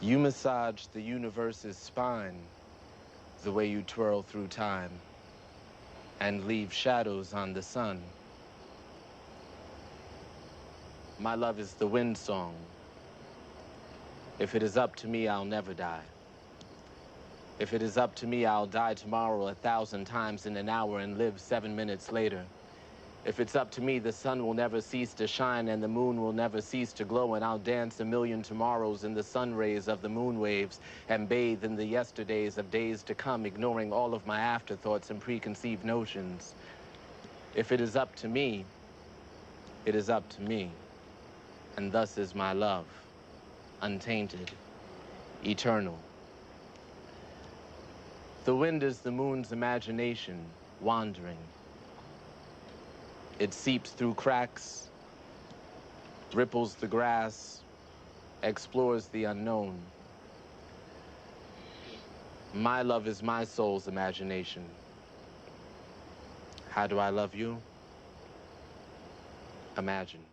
You massage the universe's spine the way you twirl through time and leave shadows on the sun. My love is the wind song. If it is up to me, I'll never die. If it is up to me, I'll die tomorrow 1,000 times in an hour and live 7 minutes later. If it's up to me, the sun will never cease to shine and the moon will never cease to glow, and I'll dance 1,000,000 tomorrows in the sun rays of the moon waves and bathe in the yesterdays of days to come, ignoring all of my afterthoughts and preconceived notions. If it is up to me, it is up to me. And thus is my love, untainted, eternal. The wind is the moon's imagination, wandering. It seeps through cracks, ripples the grass, explores the unknown. My love is my soul's imagination. How do I love you? Imagine.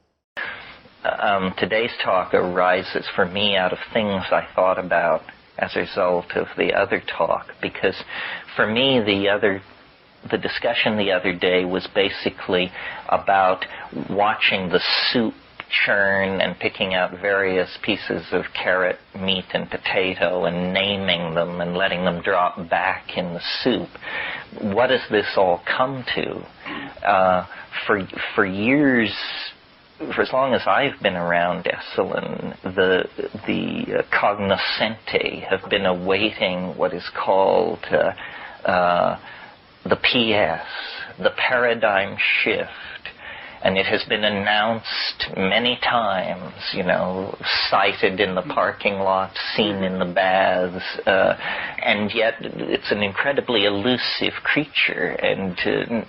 Today's talk arises for me out of things I thought about as a result of the other talk, because for me the discussion the other day was basically about watching the soup churn and picking out various pieces of carrot, meat, and potato and naming them and letting them drop back in the soup. What does this all come to? For years, for as long as I've been around Esalen, the cognoscenti have been awaiting what is called the PS, the paradigm shift. And it has been announced many times, cited in the parking lot, seen in the baths, and yet it's an incredibly elusive creature and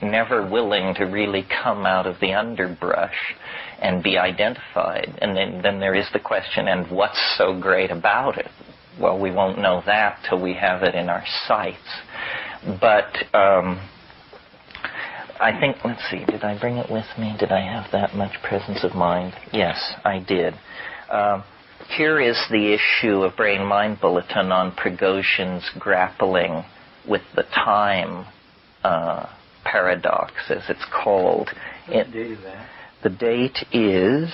never willing to really come out of the underbrush and be identified. And then there is the question, and what's so great about it? Well, we won't know that till we have it in our sights. But I think, let's see, did I bring it with me? Did I have that much presence of mind? Yes, I did. Here is the issue of Brain Mind Bulletin on Prigozhin's grappling with the time paradox, as it's called. What date is that? The date is,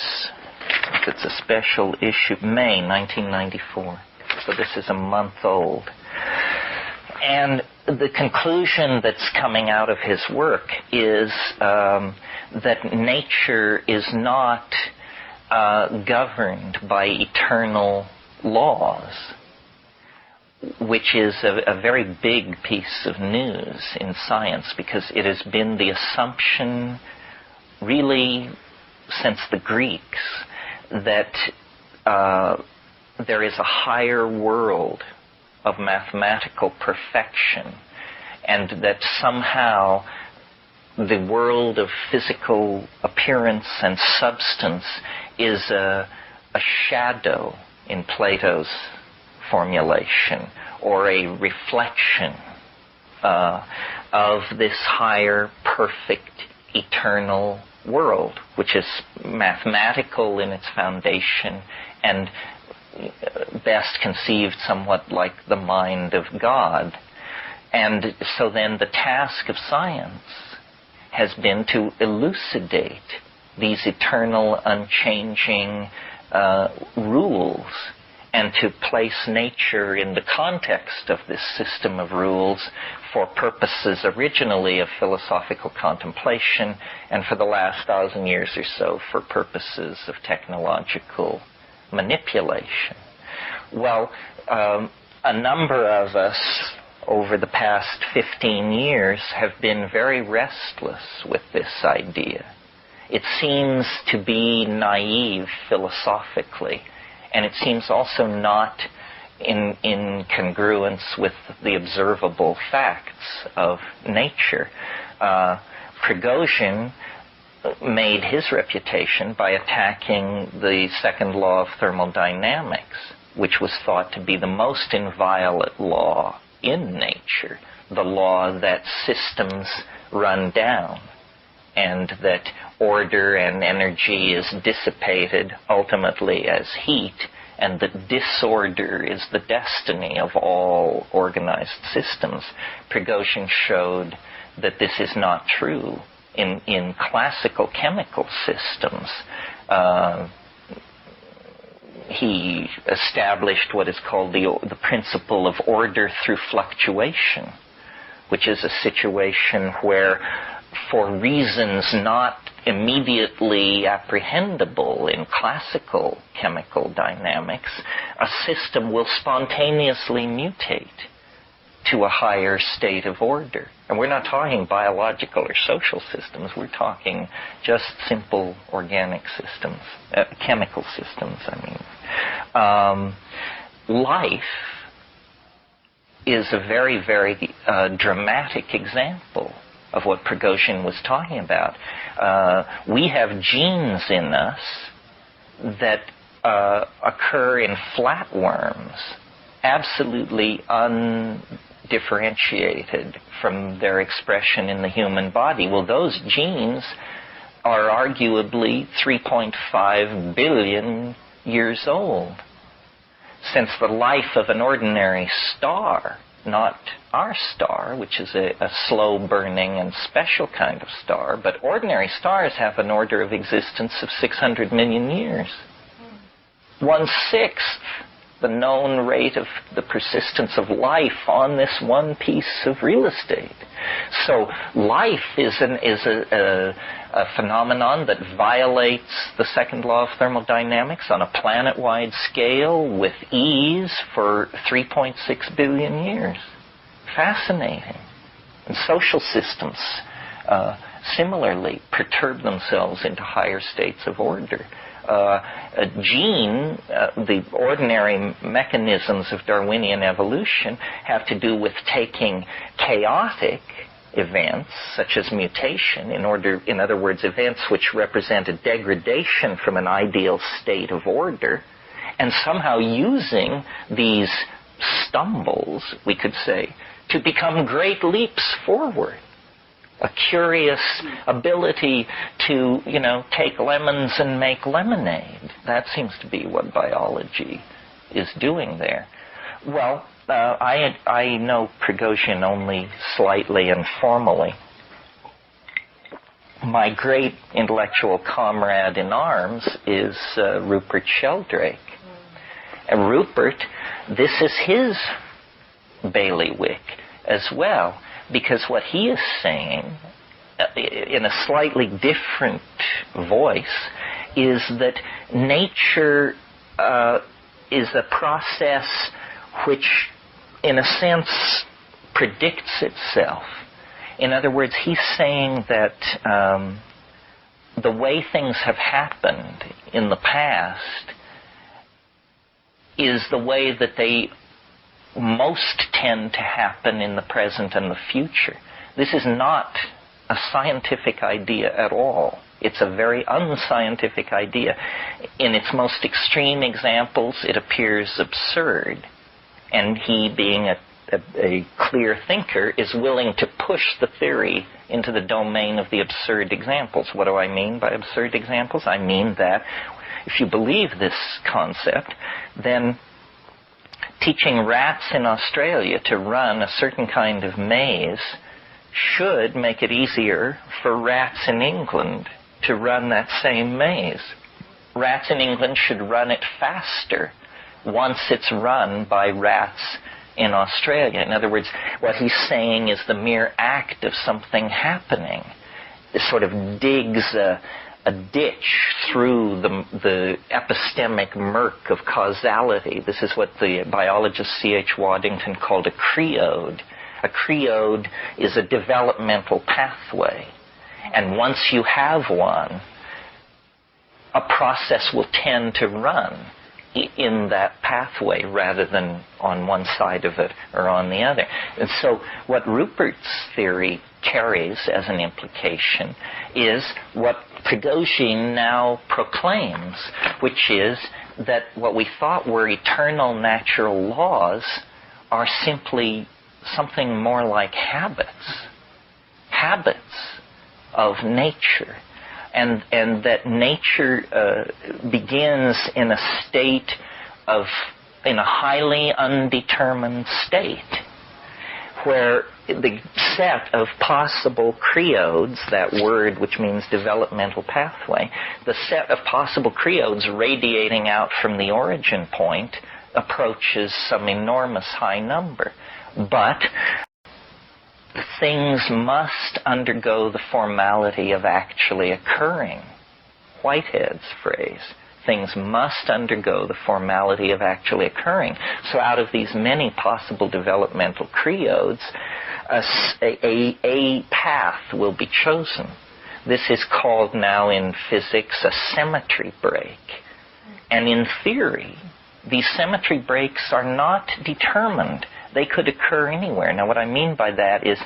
if it's a special issue, May 1994. So this is a month old. And the conclusion that's coming out of his work is that nature is not governed by eternal laws, which is a very big piece of news in science, because it has been the assumption really since the Greeks that there is a higher world of mathematical perfection, and that somehow the world of physical appearance and substance is a shadow in Plato's formulation, or a reflection of this higher, perfect, eternal world, which is mathematical in its foundation and best conceived somewhat like the mind of God. And so then the task of science has been to elucidate these eternal, unchanging rules, and to place nature in the context of this system of rules for purposes originally of philosophical contemplation, and for the last 1,000 years or so for purposes of technological manipulation. Well, a number of us over the past 15 years have been very restless with this idea. It seems to be naive philosophically, and it seems also not in congruence with the observable facts of nature. Prigozhin made his reputation by attacking the second law of thermodynamics, which was thought to be the most inviolate law in nature, the law that systems run down and that order and energy is dissipated ultimately as heat and that disorder is the destiny of all organized systems. Prigozhin showed that this is not true. In classical chemical systems, he established what is called the principle of order through fluctuation, which is a situation where, for reasons not immediately apprehendable in classical chemical dynamics, a system will spontaneously mutate to a higher state of order. And we're not talking biological or social systems, we're talking just simple organic systems, chemical systems, I mean. Life is a very, very dramatic example of what Prigozhin was talking about. We have genes in us that occur in flatworms, absolutely undifferentiated from their expression in the human body. Well, those genes are arguably 3.5 billion years old. Since the life of an ordinary star, not our star, which is a slow-burning and special kind of star, but ordinary stars have an order of existence of 600 million years. 1/6 the known rate of the persistence of life on this one piece of real estate. So life is a phenomenon that violates the second law of thermodynamics on a planet-wide scale with ease for 3.6 billion years. Fascinating. And social systems similarly perturb themselves into higher states of order. A gene, the ordinary mechanisms of Darwinian evolution have to do with taking chaotic events, such as mutation, in other words, events which represent a degradation from an ideal state of order, and somehow using these stumbles, we could say, to become great leaps forward. A curious ability to, take lemons and make lemonade. That seems to be what biology is doing there. Well, I know Prigozhin only slightly and formally. My great intellectual comrade in arms is Rupert Sheldrake. And Rupert, this is his bailiwick as well, because what he is saying, in a slightly different voice, is that nature is a process which, in a sense, predicts itself. In other words, he's saying that the way things have happened in the past is the way that they most tend to happen in the present and the future. This is not a scientific idea at all. It's a very unscientific idea. In its most extreme examples, it appears absurd. And he, being a clear thinker, is willing to push the theory into the domain of the absurd examples. What do I mean by absurd examples? I mean that if you believe this concept, then teaching rats in Australia to run a certain kind of maze should make it easier for rats in England to run that same maze. Rats in England should run it faster once it's run by rats in Australia. In other words, what he's saying is the mere act of something happening. It sort of digs a ditch through the epistemic murk of causality. This is what the biologist C.H. Waddington called a creode. A creode is a developmental pathway. And once you have one, a process will tend to run in that pathway rather than on one side of it or on the other. And so what Rupert's theory carries as an implication is what Prigozhin now proclaims, which is that what we thought were eternal natural laws are simply something more like habits of nature. And that nature begins in a state in a highly undetermined state, where the set of possible creodes, that word which means developmental pathway, the set of possible creodes radiating out from the origin point approaches some enormous high number. But things must undergo the formality of actually occurring. Whitehead's phrase. Things must undergo the formality of actually occurring. So out of these many possible developmental creodes, a path will be chosen. This is called now in physics a symmetry break. And in theory, these symmetry breaks are not determined. They could occur anywhere. Now what I mean by that is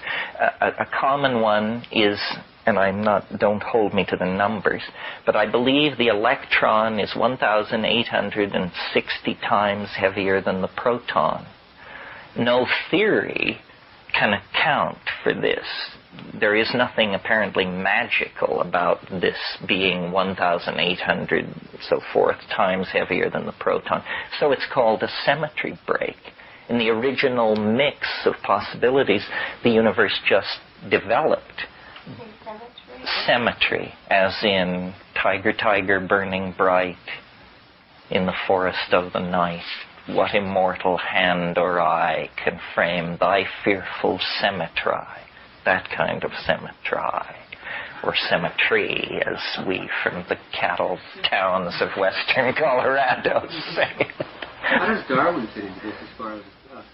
a common one is, and don't hold me to the numbers, but I believe the electron is 1,860 times heavier than the proton. No theory can account for this. There is nothing apparently magical about this being 1,800, so forth, times heavier than the proton. So it's called a symmetry break. In the original mix of possibilities, the universe just developed. Symmetry, as in tiger, tiger, burning bright in the forest of the night. What immortal hand or eye can frame thy fearful symmetry? That kind of symmetry, or symmetry, as we from the cattle towns of western Colorado say. How does Darwin fit into this as far as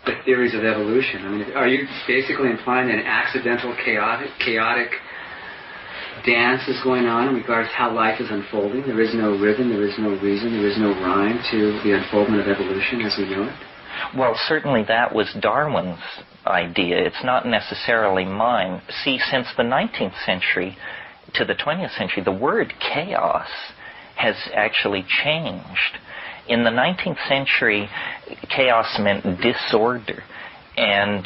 the theories of evolution? I mean, are you basically implying that an accidental, chaotic dance is going on in regards to how life is unfolding? There is no rhythm, there is no reason, there is no rhyme to the unfoldment of evolution as we know it? Well, certainly that was Darwin's idea. It's not necessarily mine. See, since the 19th century to the 20th century, the word chaos has actually changed. In the 19th century, chaos meant disorder. And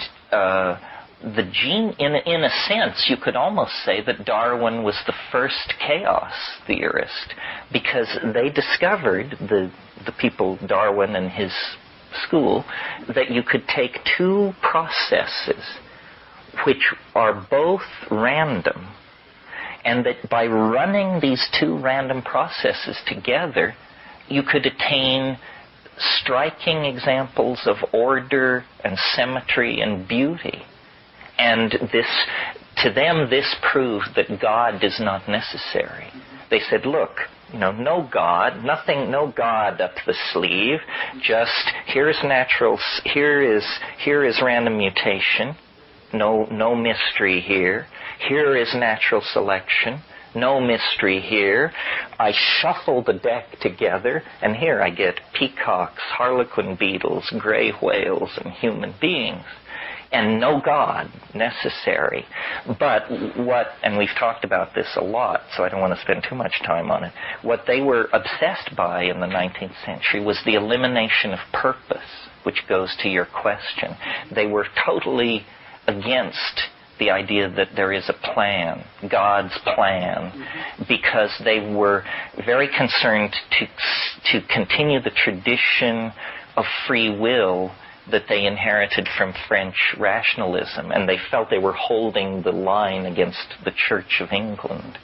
in a sense, you could almost say that Darwin was the first chaos theorist, because they discovered, the people, Darwin and his school, that you could take two processes which are both random, and that by running these two random processes together, you could attain striking examples of order and symmetry and beauty. And to them, this proved that God is not necessary. They said, look, no God, nothing, no God up the sleeve. Just here is random mutation. No mystery here. Here is natural selection. No mystery here. I shuffle the deck together, and here I get peacocks, harlequin beetles, gray whales, and human beings. And no God necessary. But and we've talked about this a lot, so I don't want to spend too much time on it. What they were obsessed by in the 19th century was the elimination of purpose, which goes to your question. They were totally against the idea that there is a plan, God's plan, because they were very concerned to continue the tradition of free will that they inherited from French rationalism, and they felt they were holding the line against the Church of England.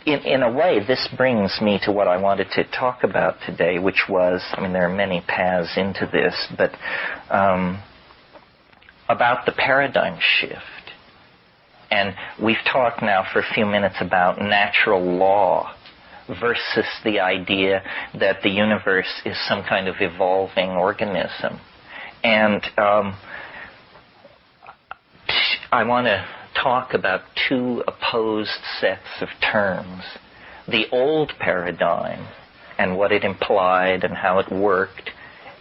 In a way, this brings me to what I wanted to talk about today, which was, there are many paths into this, but about the paradigm shift. And we've talked now for a few minutes about natural law versus the idea that the universe is some kind of evolving organism. And I want to talk about two opposed sets of terms. The old paradigm and what it implied and how it worked,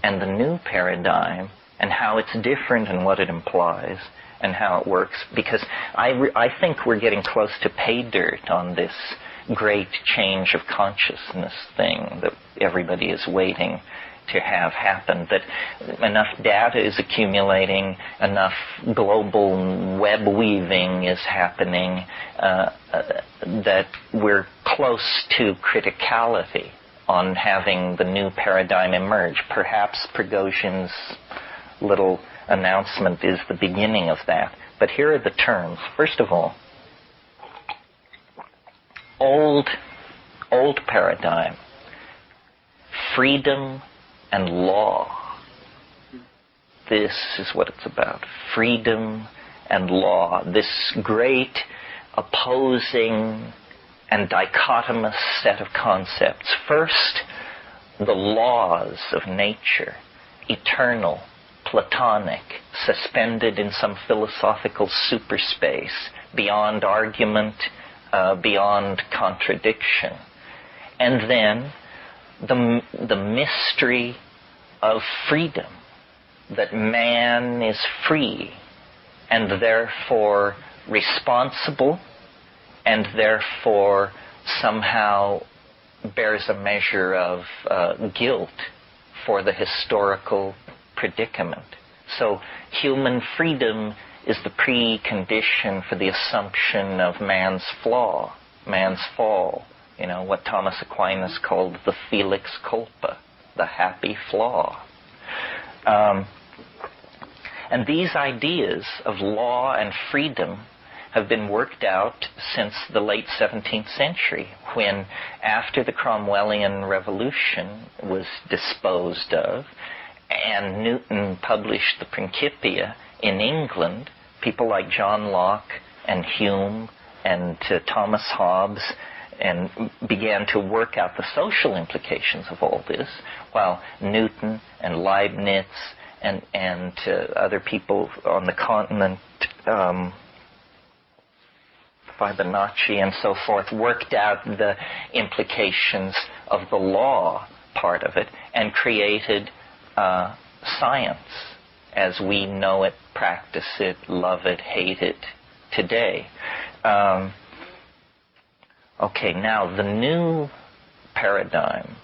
and the new paradigm and how it's different and what it implies and how it works. Because I think we're getting close to pay dirt on this great change of consciousness thing that everybody is waiting to have happen, that enough data is accumulating, enough global web weaving is happening, that we're close to criticality on having the new paradigm emerge. Perhaps Prigozhin's little announcement is the beginning of that. But here are the terms. First of all, old paradigm, freedom and law. This is what it's about. Freedom and law. This great opposing and dichotomous set of concepts. First, the laws of nature, eternal, Platonic, suspended in some philosophical superspace, beyond argument, beyond contradiction. And then the mystery of freedom, that man is free and therefore responsible and therefore somehow bears a measure of guilt for the historical predicament. So human freedom is the precondition for the assumption of man's flaw, man's fall. You know, what Thomas Aquinas called the felix culpa, the happy flaw. And these ideas of law and freedom have been worked out since the late 17th century, when, after the Cromwellian Revolution was disposed of, and Newton published the Principia in England, people like John Locke and Hume and Thomas Hobbes and began to work out the social implications of all this, while Newton and Leibniz and other people on the continent, Fibonacci and so forth, worked out the implications of the law part of it and created science as we know it, practice it, love it, hate it today. Okay, now the new paradigm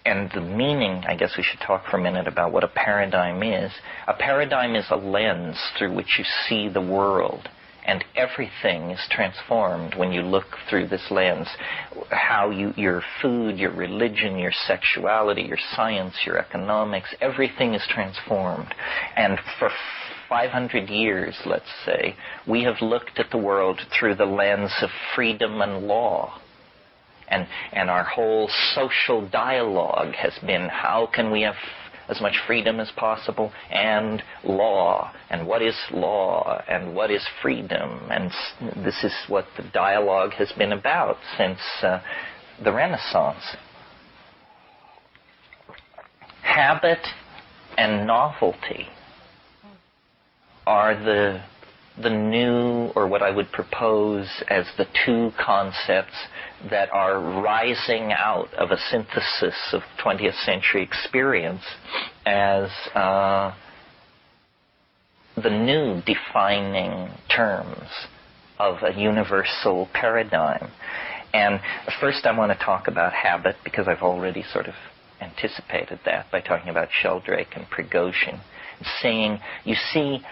and the meaning, I guess we should talk for a minute about what a paradigm is. A paradigm is a lens through which you see the world, and everything is transformed when you look through this lens. How your food, your religion, your sexuality, your science, your economics, everything is transformed. And for 500 years, let's say, we have looked at the world through the lens of freedom and law. And our whole social dialogue has been, how can we have as much freedom as possible, and law, and what is law, and what is freedom. And this is what the dialogue has been about since the Renaissance. Habit and novelty are the new, or what I would propose as the two concepts that are rising out of a synthesis of 20th century experience as the new defining terms of a universal paradigm. And first I want to talk about habit, because I've already sort of anticipated that by talking about Sheldrake and Prigozhin, saying, you see,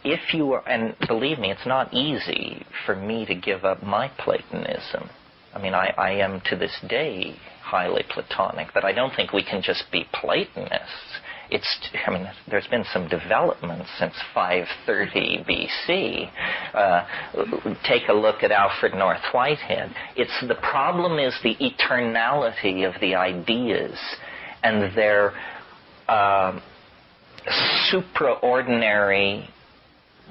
if you are, and believe me, it's not easy for me to give up my Platonism. I mean, I am to this day highly Platonic, but I don't think we can just be Platonists. There's been some development since 530 BC. Take a look at Alfred North Whitehead. The problem is the eternality of the ideas and their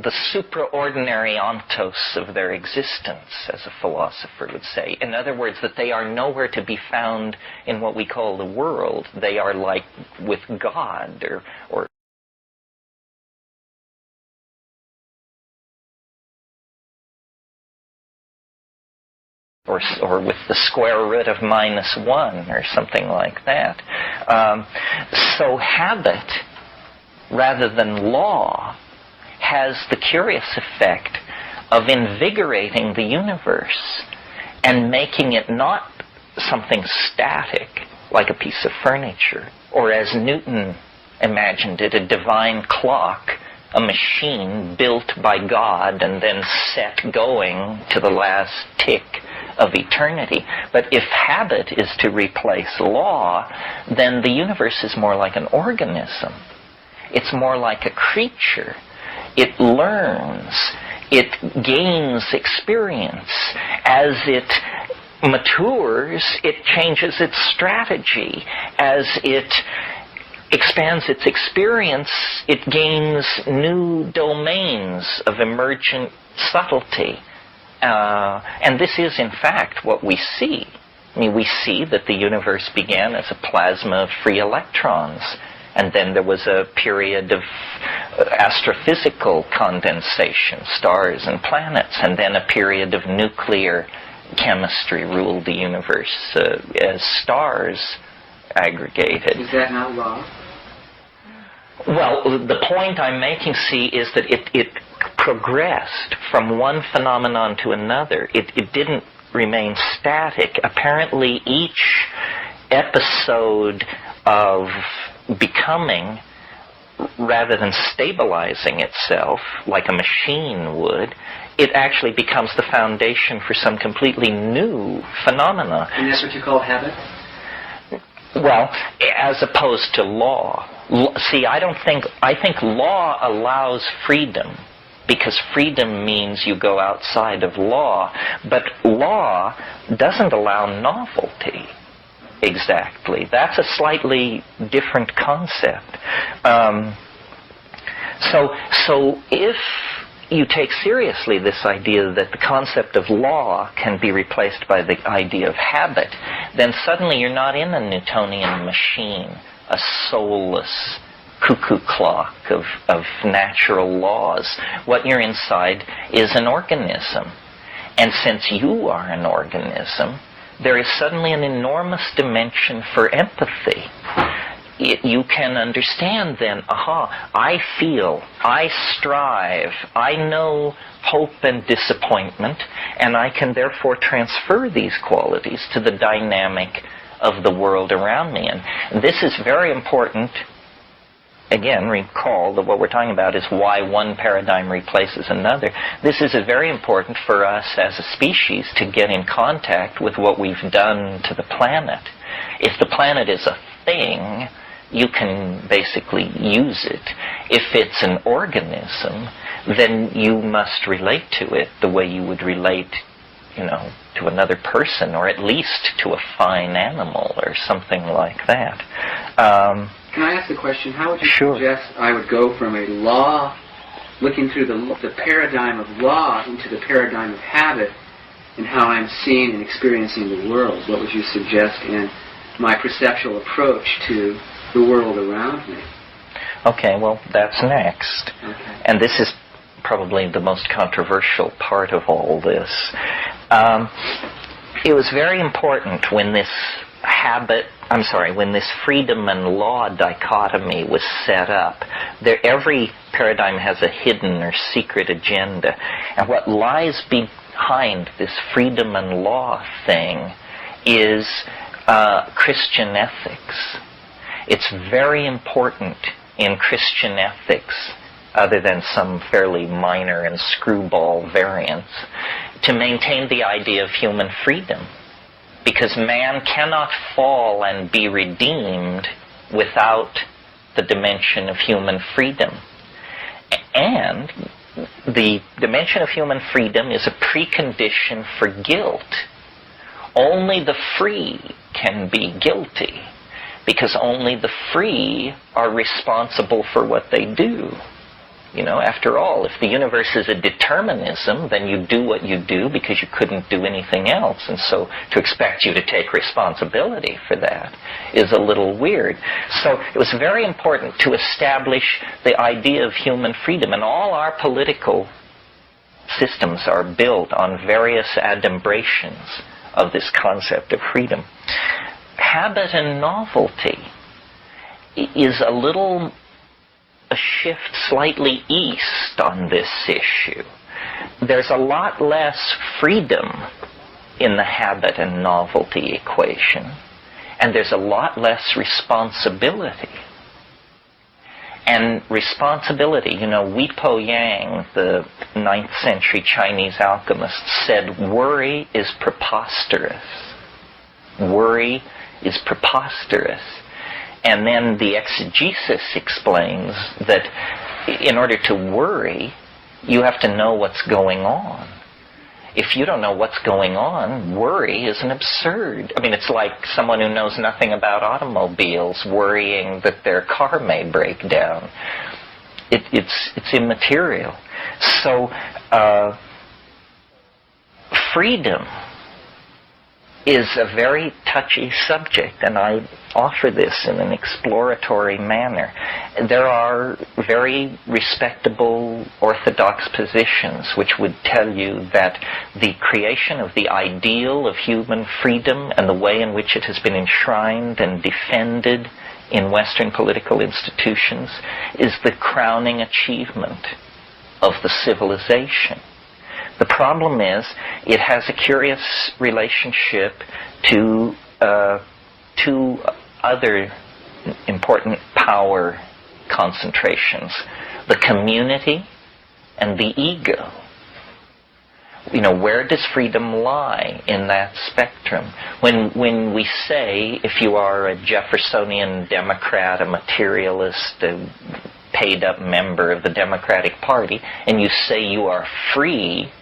the supraordinary ontos of their existence, as a philosopher would say. In other words, that they are nowhere to be found in what we call the world. They are like with God, or with the square root of -1, or something like that. So habit, rather than law, has the curious effect of invigorating the universe and making it not something static, like a piece of furniture, or as Newton imagined it, a divine clock, a machine built by God and then set going to the last tick of eternity. But if habit is to replace law, then the universe is more like an organism. It's more like a creature. It learns. It gains experience. As it matures, it changes its strategy. As it expands its experience, it gains new domains of emergent subtlety. And this is, in fact, what we see. I mean, we see that the universe began as a plasma of free electrons, and then there was a period of astrophysical condensation, stars and planets, and then a period of nuclear chemistry ruled the universe as stars aggregated. Is that not law? Well, the point I'm making, see, is that it progressed from one phenomenon to another. It didn't remain static. Apparently, each episode of becoming, rather than stabilizing itself like a machine would, it actually becomes the foundation for some completely new phenomena. And that's what you call habit? Well, as opposed to law. See, I think law allows freedom, because freedom means you go outside of law. But law doesn't allow novelty. Exactly. That's a slightly different concept. So if you take seriously this idea that the concept of law can be replaced by the idea of habit, then suddenly you're not in a Newtonian machine, a soulless cuckoo clock of natural laws. What you're inside is an organism. And since you are an organism, there is suddenly an enormous dimension for empathy. You can understand then, I feel, I strive, I know hope and disappointment, and I can therefore transfer these qualities to the dynamic of the world around me. And this is very important. Again, recall that what we're talking about is why one paradigm replaces another. This is very important for us as a species to get in contact with what we've done to the planet. If the planet is a thing, you can basically use it. If it's an organism, then you must relate to it the way you would relate, to another person, or at least to a fine animal or something like that. Can I ask the question, how would you Sure. suggest I would go from a law, looking through the paradigm of law, into the paradigm of habit, and how I'm seeing and experiencing the world? What would you suggest in my perceptual approach to the world around me? Okay, well, that's next. Okay. And this is probably the most controversial part of all this. It was very important when this when this freedom and law dichotomy was set up. Every paradigm has a hidden or secret agenda. And what lies behind this freedom and law thing is Christian ethics. It's very important in Christian ethics, other than some fairly minor and screwball variants, to maintain the idea of human freedom. Because man cannot fall and be redeemed without the dimension of human freedom. And the dimension of human freedom is a precondition for guilt. Only the free can be guilty, because only the free are responsible for what they do. After all, if the universe is a determinism, then you do what you do because you couldn't do anything else. And so to expect you to take responsibility for that is a little weird. So it was very important to establish the idea of human freedom. And all our political systems are built on various adumbrations of this concept of freedom. Habit and novelty is a shift slightly east on this issue. There's a lot less freedom in the habit and novelty equation, and there's a lot less responsibility. And responsibility, Hui Po Yang, the 9th century Chinese alchemist, said worry is preposterous. Worry is preposterous. And then the exegesis explains that in order to worry, you have to know what's going on. If you don't know what's going on, worry is an absurd. I mean, it's like someone who knows nothing about automobiles worrying that their car may break down. It's immaterial. So, freedom is a very touchy subject, and I offer this in an exploratory manner. There are very respectable orthodox positions which would tell you that the creation of the ideal of human freedom and the way in which it has been enshrined and defended in Western political institutions is the crowning achievement of the civilization. The problem is, it has a curious relationship to two other important power concentrations: the community and the ego. Where does freedom lie in that spectrum? When we say, if you are a Jeffersonian Democrat, a materialist, a paid-up member of the Democratic Party, and you say you are free,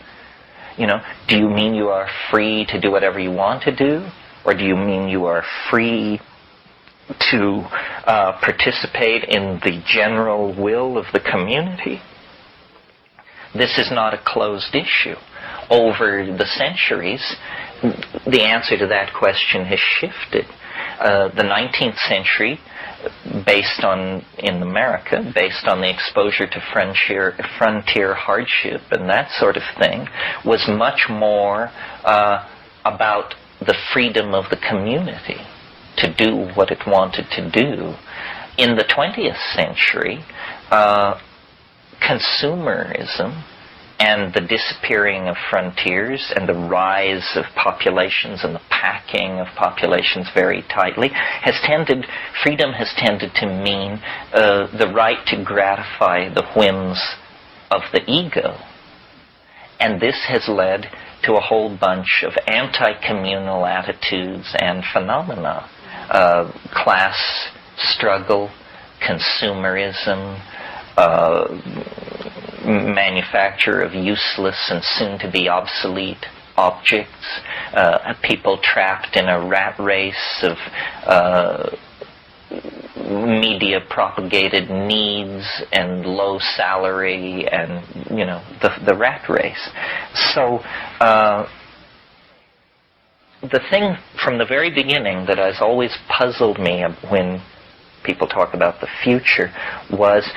do you mean you are free to do whatever you want to do? Or do you mean you are free to participate in the general will of the community? This is not a closed issue. Over the centuries, the answer to that question has shifted. The 19th century, in America, based on the exposure to frontier hardship and that sort of thing, was much more about the freedom of the community to do what it wanted to do. In the 20th century, consumerism and the disappearing of frontiers and the rise of populations and the packing of populations very tightly freedom has tended to mean the right to gratify the whims of the ego. And this has led to a whole bunch of anti-communal attitudes and phenomena. Class struggle, consumerism, manufacture of useless and soon-to-be obsolete objects, people trapped in a rat race of media-propagated needs and low salary and, the rat race. So, the thing from the very beginning that has always puzzled me when people talk about the future was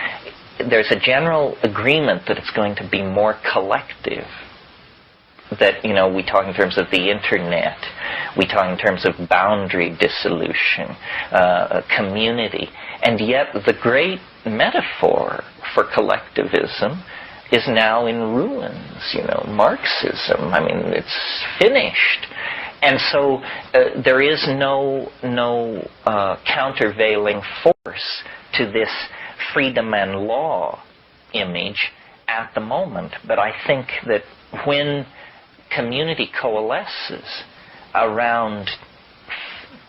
there's a general agreement that it's going to be more collective. That, we talk in terms of the internet, we talk in terms of boundary dissolution, community, and yet the great metaphor for collectivism is now in ruins, Marxism. I mean, it's finished. And so there is no countervailing force to this freedom and law image at the moment. But I think that when community coalesces around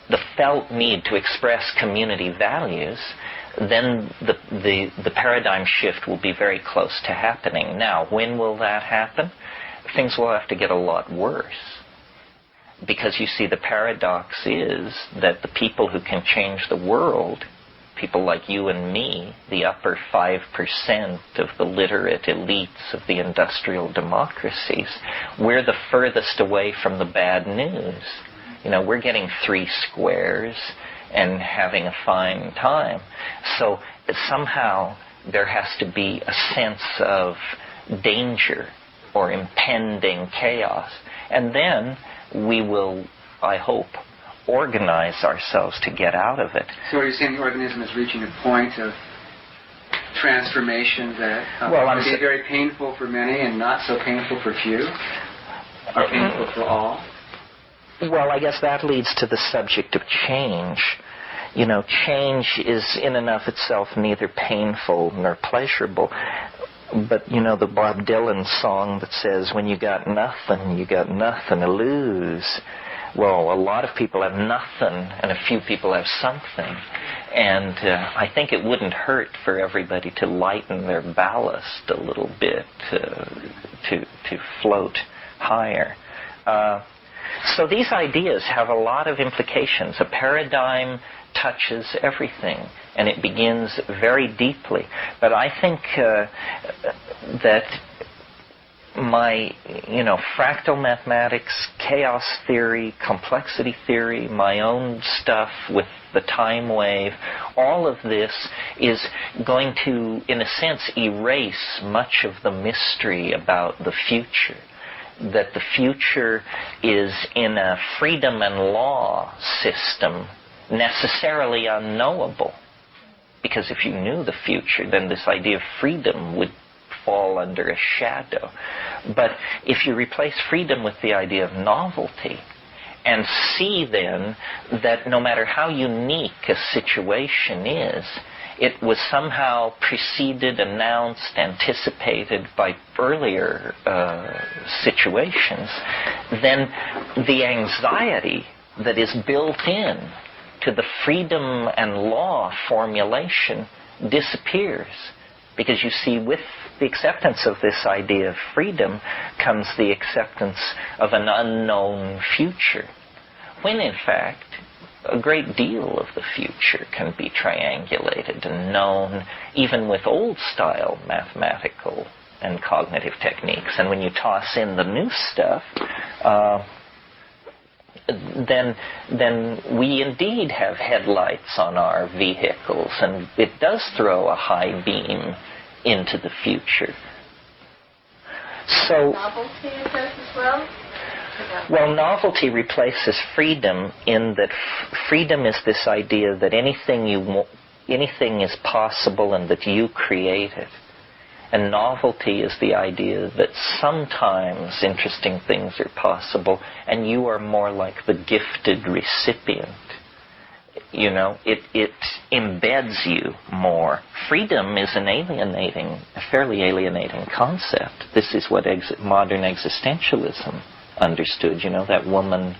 the felt need to express community values, then the paradigm shift will be very close to happening. Now, when will that happen? Things will have to get a lot worse. Because you see, the paradox is that the people who can change the world, people like you and me, the upper 5% of the literate elites of the industrial democracies, we're the furthest away from the bad news. We're getting 3 squares and having a fine time. So somehow there has to be a sense of danger or impending chaos. And then we will, I hope, organize ourselves to get out of it. So are you saying the organism is reaching a point of transformation that would be very painful for many and not so painful for few? Or painful for all? Well, I guess that leads to the subject of change. change is in and of itself neither painful nor pleasurable. But, the Bob Dylan song that says, when you got nothing to lose. Well, a lot of people have nothing, and a few people have something. And I think it wouldn't hurt for everybody to lighten their ballast a little bit to float higher. So these ideas have a lot of implications. A paradigm touches everything, and it begins very deeply. But I think that my, fractal mathematics, chaos theory, complexity theory, my own stuff with the time wave, all of this is going to, in a sense, erase much of the mystery about the future. That the future is in a freedom and law system necessarily unknowable. Because if you knew the future, then this idea of freedom would fall under a shadow. But if you replace freedom with the idea of novelty, and see then that no matter how unique a situation is, it was somehow preceded, announced, anticipated by earlier situations, then the anxiety that is built in to the freedom and law formulation disappears. Because you see, with the acceptance of this idea of freedom comes the acceptance of an unknown future, when in fact a great deal of the future can be triangulated and known even with old-style mathematical and cognitive techniques. And when you toss in the new stuff, then we indeed have headlights on our vehicles, and it does throw a high beam into the future. So, novelty it does as well? Well, novelty replaces freedom in that freedom is this idea that anything is possible and that you create it. And novelty is the idea that sometimes interesting things are possible and you are more like the gifted recipient. It embeds you more. Freedom is a fairly alienating concept. This is what modern existentialism understood. That woman,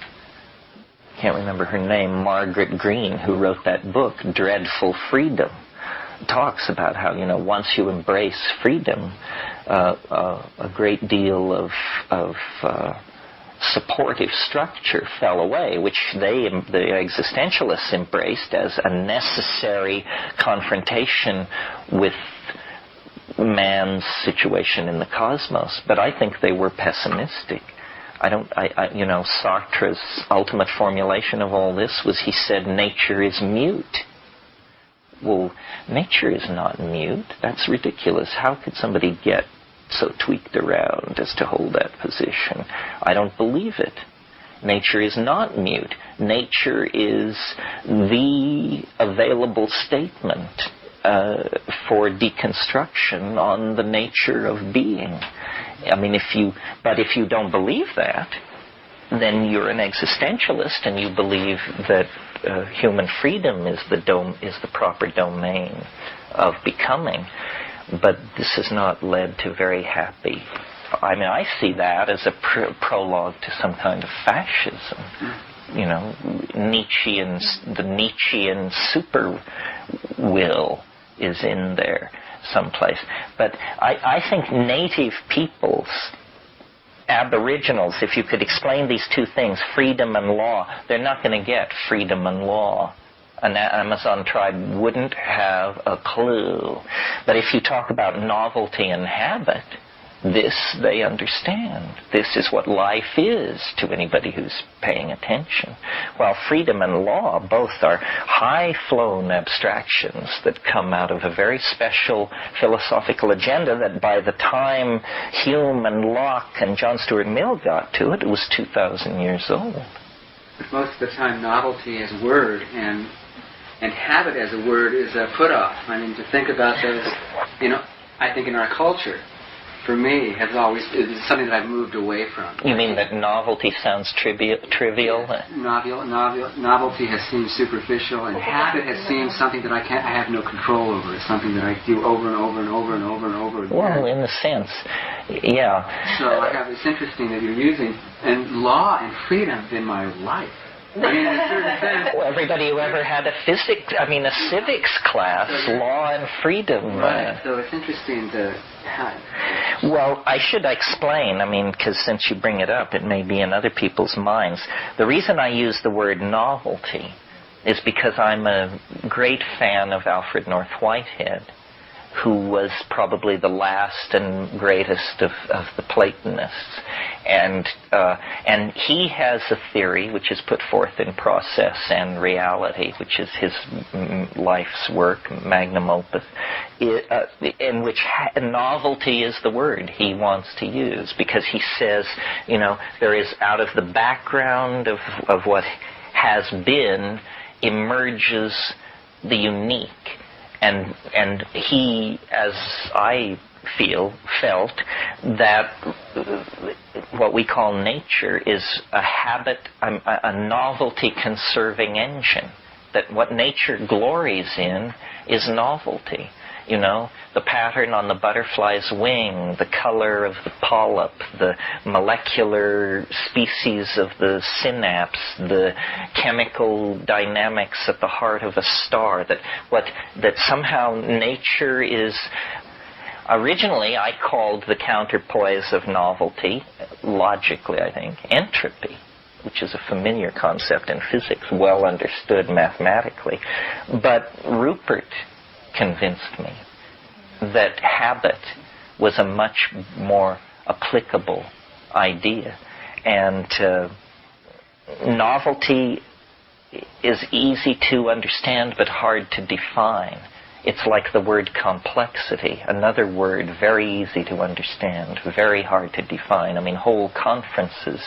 can't remember her name, Margaret Greene, who wrote that book, Dreadful Freedom, talks about how, once you embrace freedom, a great deal of supportive structure fell away, which the existentialists embraced as a necessary confrontation with man's situation in the cosmos. But I think they were pessimistic. Sartre's ultimate formulation of all this was, he said, nature is mute. Well, nature is not mute. That's ridiculous. How could somebody get so tweaked around as to hold that position? I don't believe it. Nature is not mute. Nature is the available statement for deconstruction on the nature of being. I mean, if you don't believe that, then you're an existentialist and you believe that human freedom is the proper domain of becoming. But this has not led to very happy. I mean, I see that as a prologue to some kind of fascism. The Nietzschean super will is in there someplace. But I think native peoples, aboriginals, if you could explain these two things, freedom and law, they're not going to get freedom and law. An Amazon tribe wouldn't have a clue. But if you talk about novelty and habit, this they understand. This is what life is to anybody who's paying attention. While freedom and law both are high-flown abstractions that come out of a very special philosophical agenda that by the time Hume and Locke and John Stuart Mill got to it, it was 2,000 years old. Most of the time, novelty as a word and habit as a word is a put-off. I mean, to think about those, I think in our culture, for me, has always is something that I've moved away from. You mean that novelty sounds trivial? Novelty has seemed superficial, and habit has seemed something that I have no control over. It's something that I do over and over and over and over and over again. Well, in a sense, yeah. So it's interesting that you're using law and freedom in my life. I mean, in a certain sense. Well, everybody who ever had a civics class, law and freedom. Right. So it's interesting to. Well, I should explain, because since you bring it up, it may be in other people's minds. The reason I use the word novelty is because I'm a great fan of Alfred North Whitehead, who was probably the last and greatest of the Platonists. And he has a theory which is put forth in Process and Reality, which is his life's work, magnum opus, in which novelty is the word he wants to use, because he says, there is out of the background of what has been emerges the unique. And he, as I felt that what we call nature is a habit, a novelty-conserving engine. That what nature glories in is novelty. The pattern on the butterfly's wing, the color of the polyp, the molecular species of the synapse, the chemical dynamics at the heart of a star, that somehow nature is. Originally, I called the counterpoise of novelty, logically I think, entropy, which is a familiar concept in physics, well understood mathematically. But Rupert convinced me that habit was a much more applicable idea. And novelty is easy to understand but hard to define. It's like the word complexity, another word very easy to understand, very hard to define. Whole conferences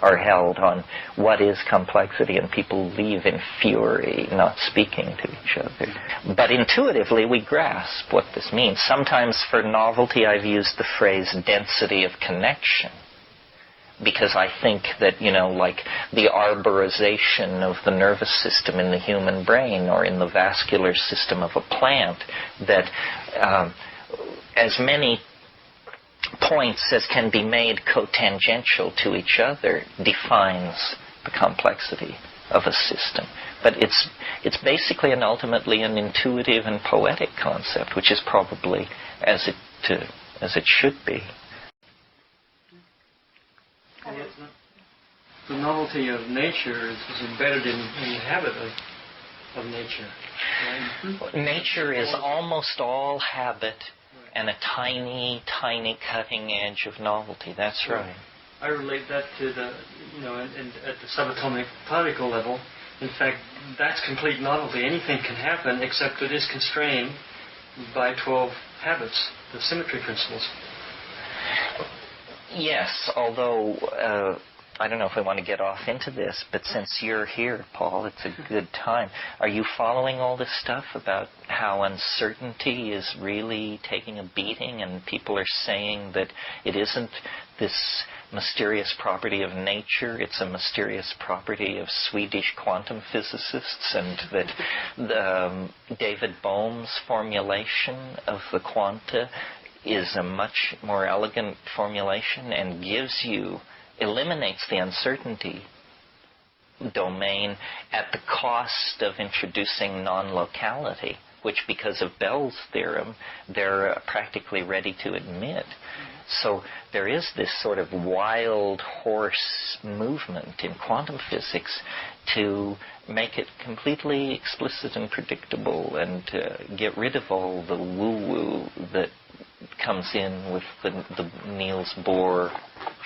are held on what is complexity, and people leave in fury, not speaking to each other. But intuitively, we grasp what this means. Sometimes for novelty, I've used the phrase density of connection, because I think that, like the arborization of the nervous system in the human brain or in the vascular system of a plant, that as many points as can be made cotangential to each other defines the complexity of a system. But it's basically and ultimately an intuitive and poetic concept, which is probably as it should be. The novelty of nature is embedded in the habit of nature. Right? Nature is almost all habit and a tiny, tiny cutting edge of novelty. That's right. I relate that to the, and at the subatomic particle level. In fact, that's complete novelty. Anything can happen, except it is constrained by 12 habits, the symmetry principles. Yes, although I don't know if we want to get off into this, but since you're here, Paul, it's a good time. Are you following all this stuff about how uncertainty is really taking a beating, and people are saying that it isn't this mysterious property of nature, it's a mysterious property of Swedish quantum physicists, and that David Bohm's formulation of the quanta is a much more elegant formulation and eliminates the uncertainty domain at the cost of introducing non-locality, which because of Bell's theorem, they're practically ready to admit. So there is this sort of wild horse movement in quantum physics to make it completely explicit and predictable, and get rid of all the woo-woo that comes in with the Niels Bohr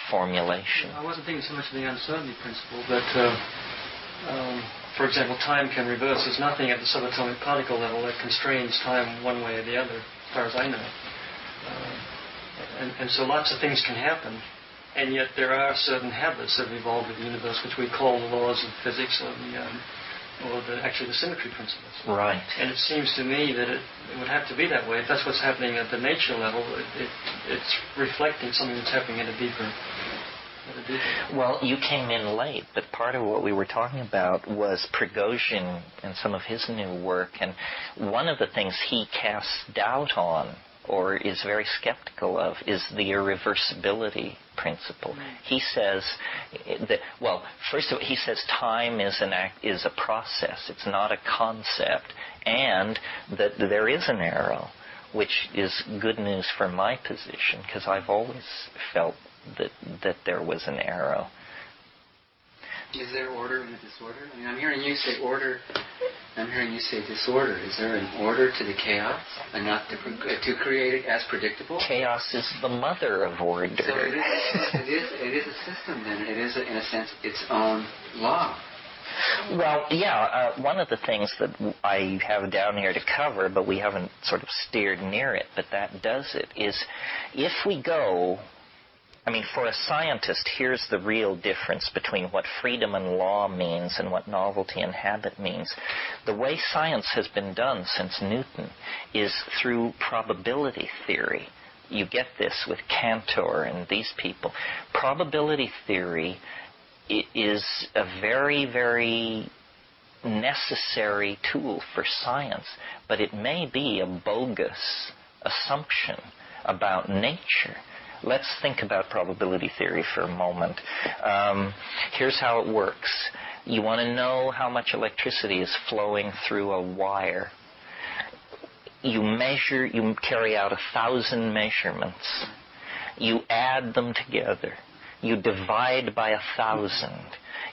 formulation. I wasn't thinking so much of the uncertainty principle, but for example, time can reverse. There's nothing at the subatomic particle level that constrains time one way or the other, as far as I know. And so lots of things can happen, and yet there are certain habits that have evolved with the universe, which we call the laws of physics, or or actually the symmetry principles. Right. And it seems to me that it would have to be that way. If that's what's happening at the nature level, it's reflecting something that's happening at a deeper. Well, you came in late, but part of what we were talking about was Prigozhin and some of his new work, and one of the things he casts doubt on, or is very skeptical of, is the irreversibility principle. He says that, well, first of all, he says time is a process. It's not a concept, and that there is an arrow, which is good news for my position, because I've always felt that there was an arrow. Is there order in the disorder? I mean, I'm hearing you say order. I'm hearing you say disorder. Is there an order to the chaos enough to create it as predictable? Chaos is the mother of order. So it is a system then. It is, in a sense, its own law. Well, yeah, one of the things that I have down here to cover, but we haven't sort of steered near it, but that does it, is if we go... I mean, for a scientist, here's the real difference between what freedom and law means and what novelty and habit means. The way science has been done since Newton is through probability theory. You get this with Cantor and these people. Probability theory is a very, very necessary tool for science, but it may be a bogus assumption about nature. Let's think about probability theory for a moment. Here's how it works. You want to know how much electricity is flowing through a wire. You carry out 1,000 measurements. You add them together. You divide by 1,000.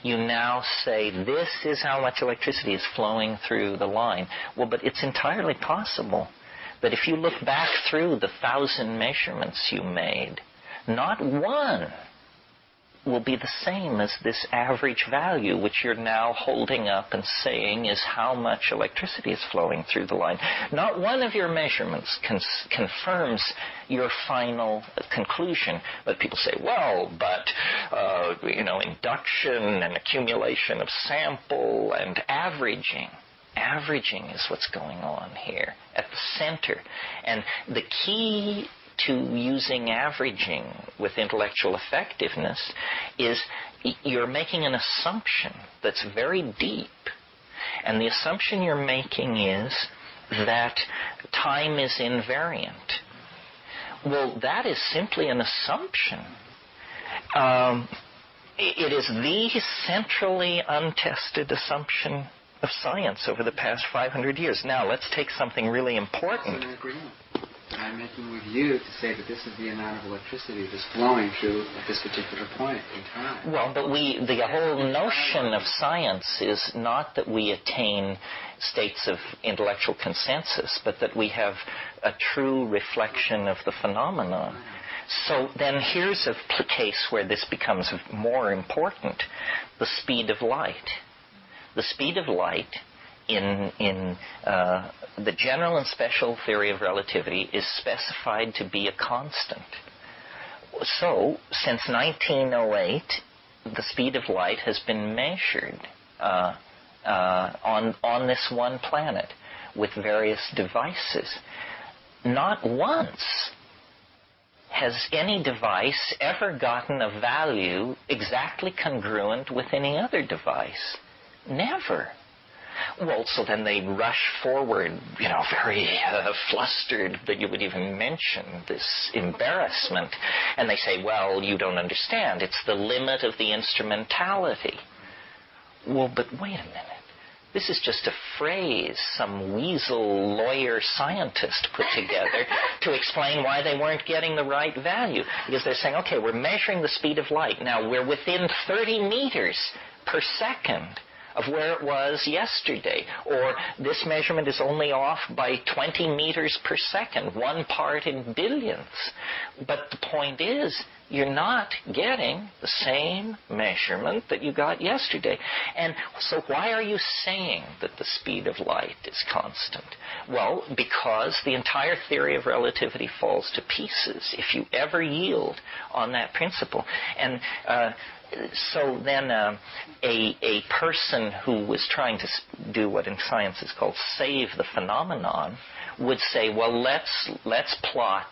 You now say, this is how much electricity is flowing through the line. Well, but it's entirely possible. But if you look back through the 1,000 measurements you made, not one will be the same as this average value, which you're now holding up and saying is how much electricity is flowing through the line. Not one of your measurements confirms your final conclusion. But people say, well, but, induction and accumulation of sample and averaging. Averaging is what's going on here at the center. And the key to using averaging with intellectual effectiveness is you're making an assumption that's very deep. And the assumption you're making is that time is invariant. Well, that is simply an assumption. It is the centrally untested assumption of science over the past 500 years. Now, let's take something really important. I'm in agreement. I'm making with you to say that this is the amount of electricity that's flowing through at this particular point in time. Well, but the whole notion of science is not that we attain states of intellectual consensus, but that we have a true reflection of the phenomenon. So then here's a case where this becomes more important, the speed of light. The speed of light in the general and special theory of relativity is specified to be a constant. So, since 1908, the speed of light has been measured on this one planet with various devices. Not once has any device ever gotten a value exactly congruent with any other device. Never. Well, so then they rush forward, very flustered that you would even mention this embarrassment. And they say, well, you don't understand. It's the limit of the instrumentality. Well, but wait a minute. This is just a phrase some weasel lawyer scientist put together to explain why they weren't getting the right value. Because they're saying, okay, we're measuring the speed of light. Now, we're within 30 meters per second of where it was yesterday. Or this measurement is only off by 20 meters per second, 1 part in billions. But the point is, you're not getting the same measurement that you got yesterday. And so why are you saying that the speed of light is constant? Well, because the entire theory of relativity falls to pieces if you ever yield on that principle. And so then a person who was trying to do what in science is called save the phenomenon would say, well, let's plot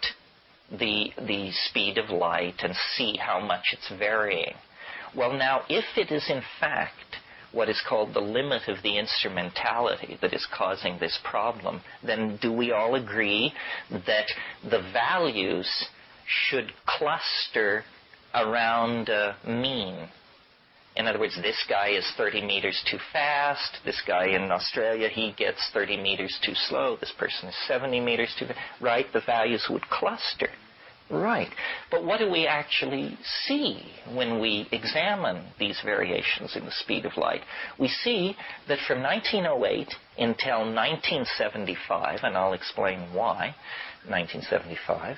the speed of light and see how much it's varying. Well, now, if it is in fact what is called the limit of the instrumentality that is causing this problem, then do we all agree that the values should cluster around a mean? In other words, this guy is 30 meters too fast. This guy in Australia, he gets 30 meters too slow. This person is 70 meters too fast. Right? The values would cluster. Right. But what do we actually see when we examine these variations in the speed of light? We see that from 1908 until 1975, and I'll explain why, 1975,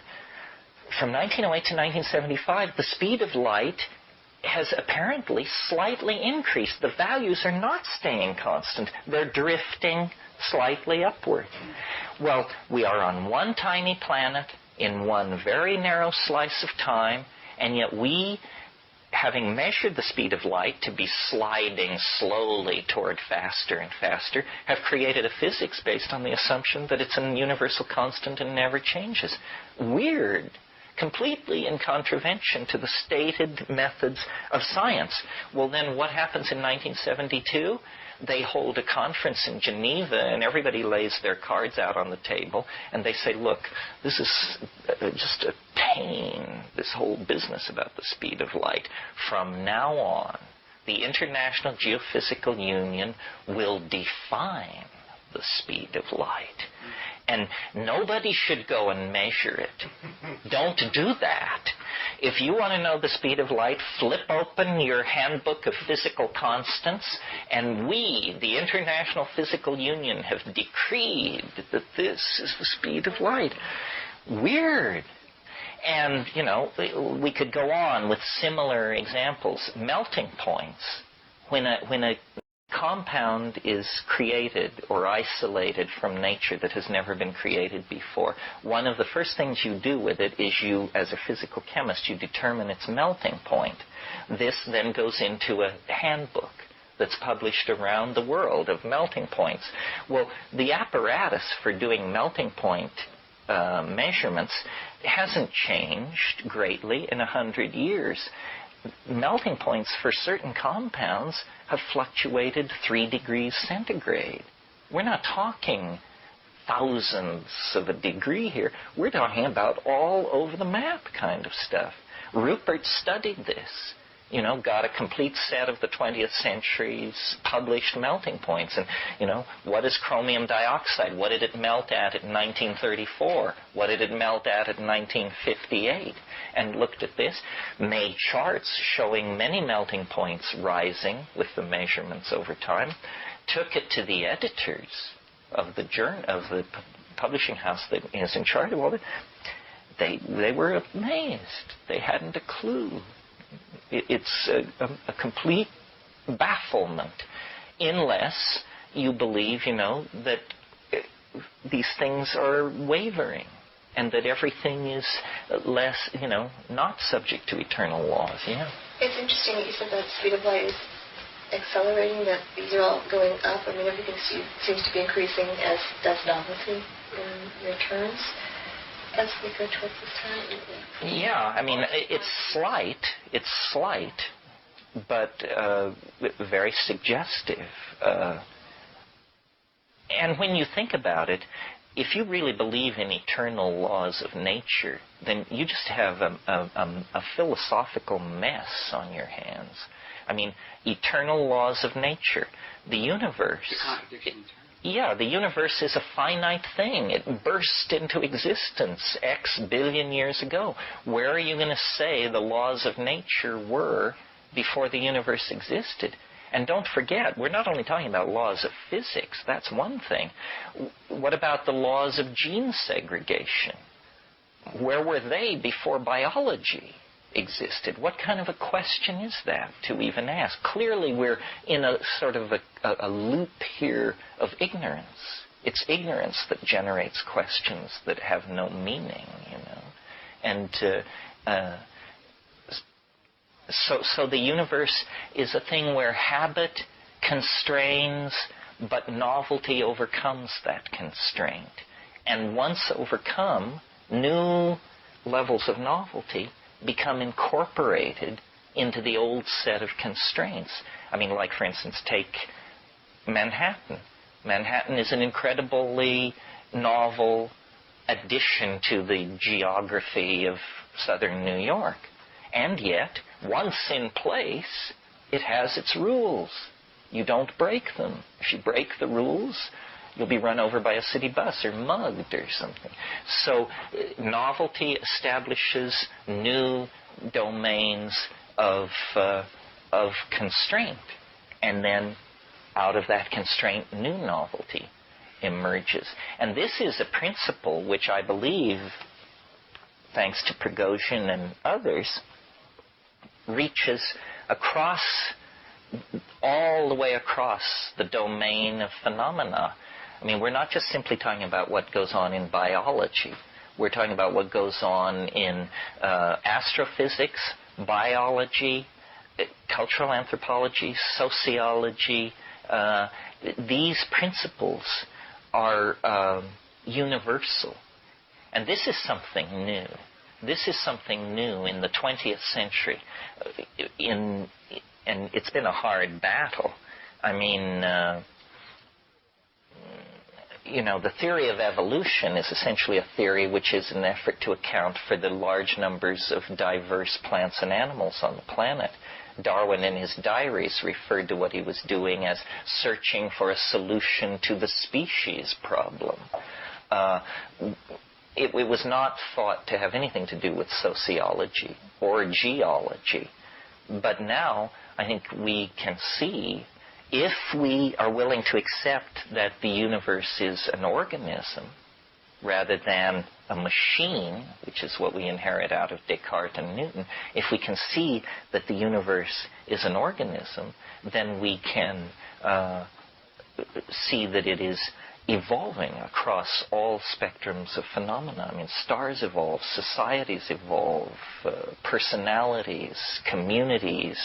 from 1908 to 1975, the speed of light has apparently slightly increased. The values are not staying constant. They're drifting slightly upward. Well, we are on one tiny planet in one very narrow slice of time, and yet we, having measured the speed of light to be sliding slowly toward faster and faster, have created a physics based on the assumption that it's a universal constant and never changes. Weird. Completely in contravention to the stated methods of science. Well, then what happens in 1972? They hold a conference in Geneva, and everybody lays their cards out on the table, and they say, look, this is just a pain, this whole business about the speed of light. From now on, the International Geophysical Union will define the speed of light. And nobody should go and measure it. Don't do that. If you want to know the speed of light, flip open your handbook of physical constants, and we, the International Physical Union, have decreed that this is the speed of light. Weird. And, you know, we could go on with similar examples. Melting points. When a compound is created or isolated from nature that has never been created before, one of the first things you do with it is you, as a physical chemist, you determine its melting point. This then goes into a handbook that's published around the world of melting points. Well, the apparatus for doing melting point measurements hasn't changed greatly in 100 years. Melting points for certain compounds have fluctuated 3 degrees centigrade. We're not talking thousandths of a degree here. We're talking about all over the map kind of stuff. Rupert studied this. You know, got a complete set of the 20th century's published melting points. And, you know, what is chromium dioxide? What did it melt at in 1934? What did it melt at in 1958? And looked at this, made charts showing many melting points rising with the measurements over time, took it to the editors of the publishing house that is in charge of all this. They were amazed. They hadn't a clue. It's a complete bafflement, unless you believe, you know, that these things are wavering and that everything is less, you know, not subject to eternal laws. Yeah. It's interesting that you said that the speed of light is accelerating, that these are all going up. I mean, everything seems to be increasing, as does novelty in your terms. As we go towards this time. Yeah, I mean, it's slight, but very suggestive. And when you think about it, if you really believe in eternal laws of nature, then you just have a philosophical mess on your hands. I mean, eternal laws of nature. The universe... The contradiction. Yeah, the universe is a finite thing. It burst into existence X billion years ago. Where are you going to say the laws of nature were before the universe existed? And don't forget, we're not only talking about laws of physics. That's one thing. What about the laws of gene segregation? Where were they before biology existed? What kind of a question is that to even ask? Clearly we're in a sort of a loop here of ignorance. It's ignorance that generates questions that have no meaning, you know. And So the universe is a thing where habit constrains, but novelty overcomes that constraint. And once overcome, new levels of novelty become incorporated into the old set of constraints. I mean, like, for instance, take Manhattan. Manhattan is an incredibly novel addition to the geography of southern New York. And yet, once in place, it has its rules. You don't break them. If you break the rules, you'll be run over by a city bus or mugged or something. So novelty establishes new domains of constraint. And then out of that constraint, new novelty emerges. And this is a principle which I believe, thanks to Prigozhin and others, reaches across, all the way across the domain of phenomena. I mean, we're not just simply talking about what goes on in biology. We're talking about what goes on in astrophysics, biology, cultural anthropology, sociology. These principles are universal. And this is something new. This is something new in the 20th century. And it's been a hard battle. I mean, the theory of evolution is essentially a theory which is an effort to account for the large numbers of diverse plants and animals on the planet. Darwin, in his diaries, referred to what he was doing as searching for a solution to the species problem. It was not thought to have anything to do with sociology or geology. But now, I think we can see, if we are willing to accept that the universe is an organism rather than a machine, which is what we inherit out of Descartes and Newton, if we can see that the universe is an organism, then we can see that it is evolving across all spectrums of phenomena. I mean, stars evolve, societies evolve, personalities, communities,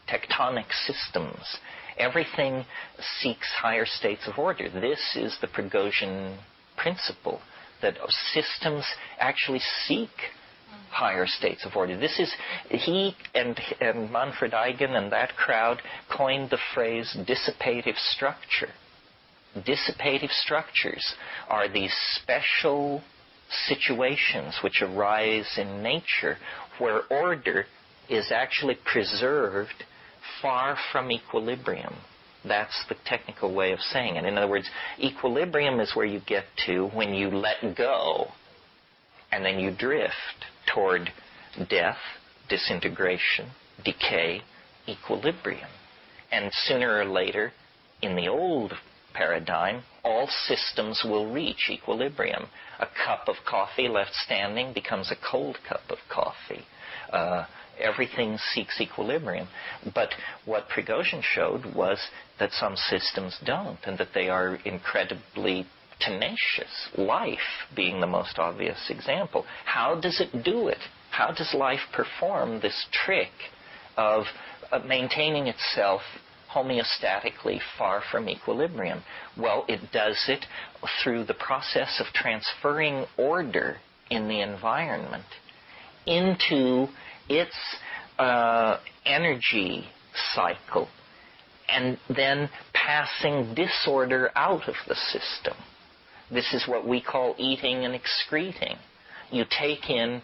tectonic systems. Everything seeks higher states of order. This is the Prigozhin principle, that systems actually seek higher states of order. This is, he and Manfred Eigen and that crowd coined the phrase dissipative structure. Dissipative structures are these special situations which arise in nature where order is actually preserved far from equilibrium. That's the technical way of saying it. In other words, equilibrium is where you get to when you let go and then you drift toward death, disintegration, decay, equilibrium. And sooner or later, in the old paradigm, all systems will reach equilibrium. A cup of coffee left standing becomes a cold cup of coffee. Everything seeks equilibrium. But what Prigozhin showed was that some systems don't, and that they are incredibly tenacious, life being the most obvious example. How does it do it? How does life perform this trick of maintaining itself homeostatically far from equilibrium? Well, it does it through the process of transferring order in the environment into its energy cycle, and then passing disorder out of the system. This is what we call eating and excreting. You take in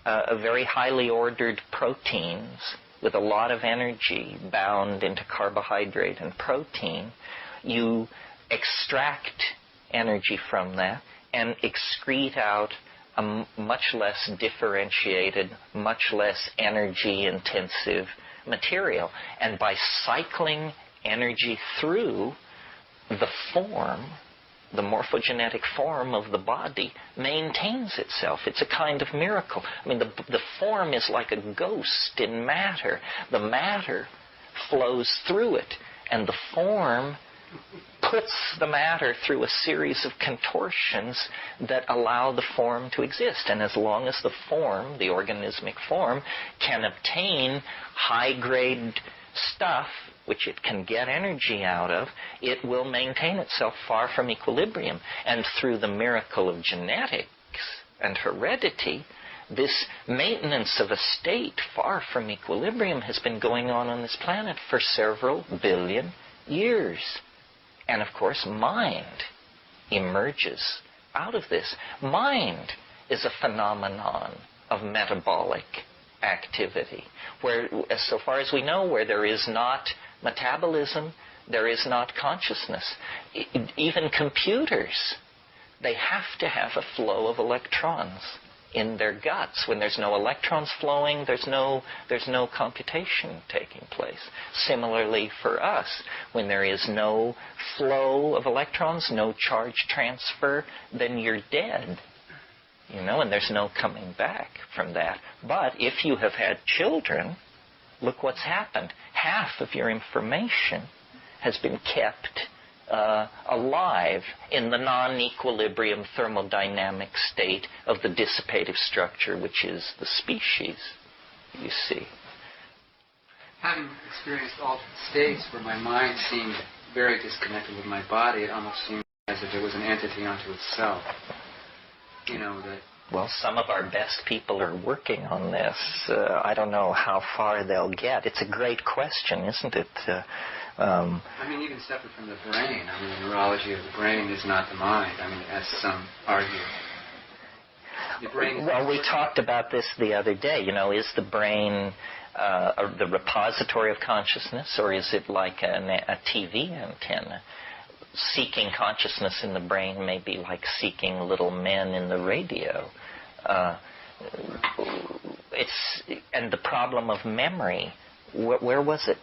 very highly ordered proteins with a lot of energy bound into carbohydrate and protein. You extract energy from that and excrete out a much less differentiated, much less energy-intensive material. And by cycling energy through, the form, the morphogenetic form of the body, maintains itself. It's a kind of miracle. I mean, the form is like a ghost in matter. The matter flows through it, and the form puts the matter through a series of contortions that allow the form to exist. And as long as the form, the organismic form, can obtain high-grade stuff, which it can get energy out of, it will maintain itself far from equilibrium. And through the miracle of genetics and heredity, this maintenance of a state far from equilibrium has been going on this planet for several billion years. And of course, mind emerges out of this. Mind is a phenomenon of metabolic activity, where, so far as we know, where there is not metabolism, there is not consciousness. Even computers, they have to have a flow of electrons in their guts. When there's no electrons flowing, there's no computation taking place. Similarly for us, when there is no flow of electrons, no charge transfer, then you're dead. And there's no coming back from that. But if you have had children, look what's happened. Half of your information has been kept alive in the non-equilibrium thermodynamic state of the dissipative structure, which is the species, you see. Having experienced altered states where my mind seemed very disconnected with my body, it almost seemed as if it was an entity unto itself. Well, some of our best people are working on this. I don't know how far they'll get. It's a great question, isn't it? Even separate from the brain. The neurology of the brain is not the mind. As some argue. The brain well, we talked about this the other day. Is the brain the repository of consciousness, or is it like a TV antenna? Seeking consciousness in the brain may be like seeking little men in the radio. And the problem of memory. Where was it?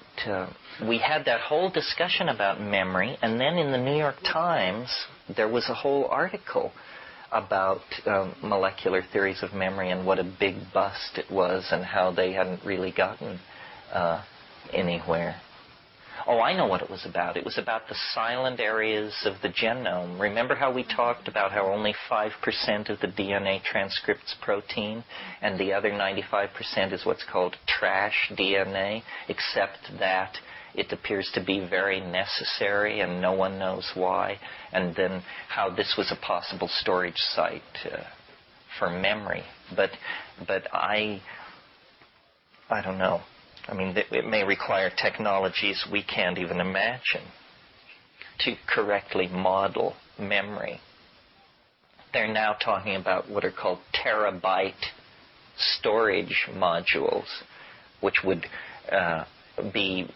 We had that whole discussion about memory, and then in the New York Times there was a whole article about molecular theories of memory and what a big bust it was and how they hadn't really gotten anywhere. Oh, I know what it was about. It was about the silent areas of the genome. Remember how we talked about how only 5% of the DNA transcripts protein and the other 95% is what's called trash DNA, except that it appears to be very necessary and no one knows why, and then how this was a possible storage site for memory. But I don't know. It may require technologies we can't even imagine to correctly model memory. They're now talking about what are called terabyte storage modules, which would be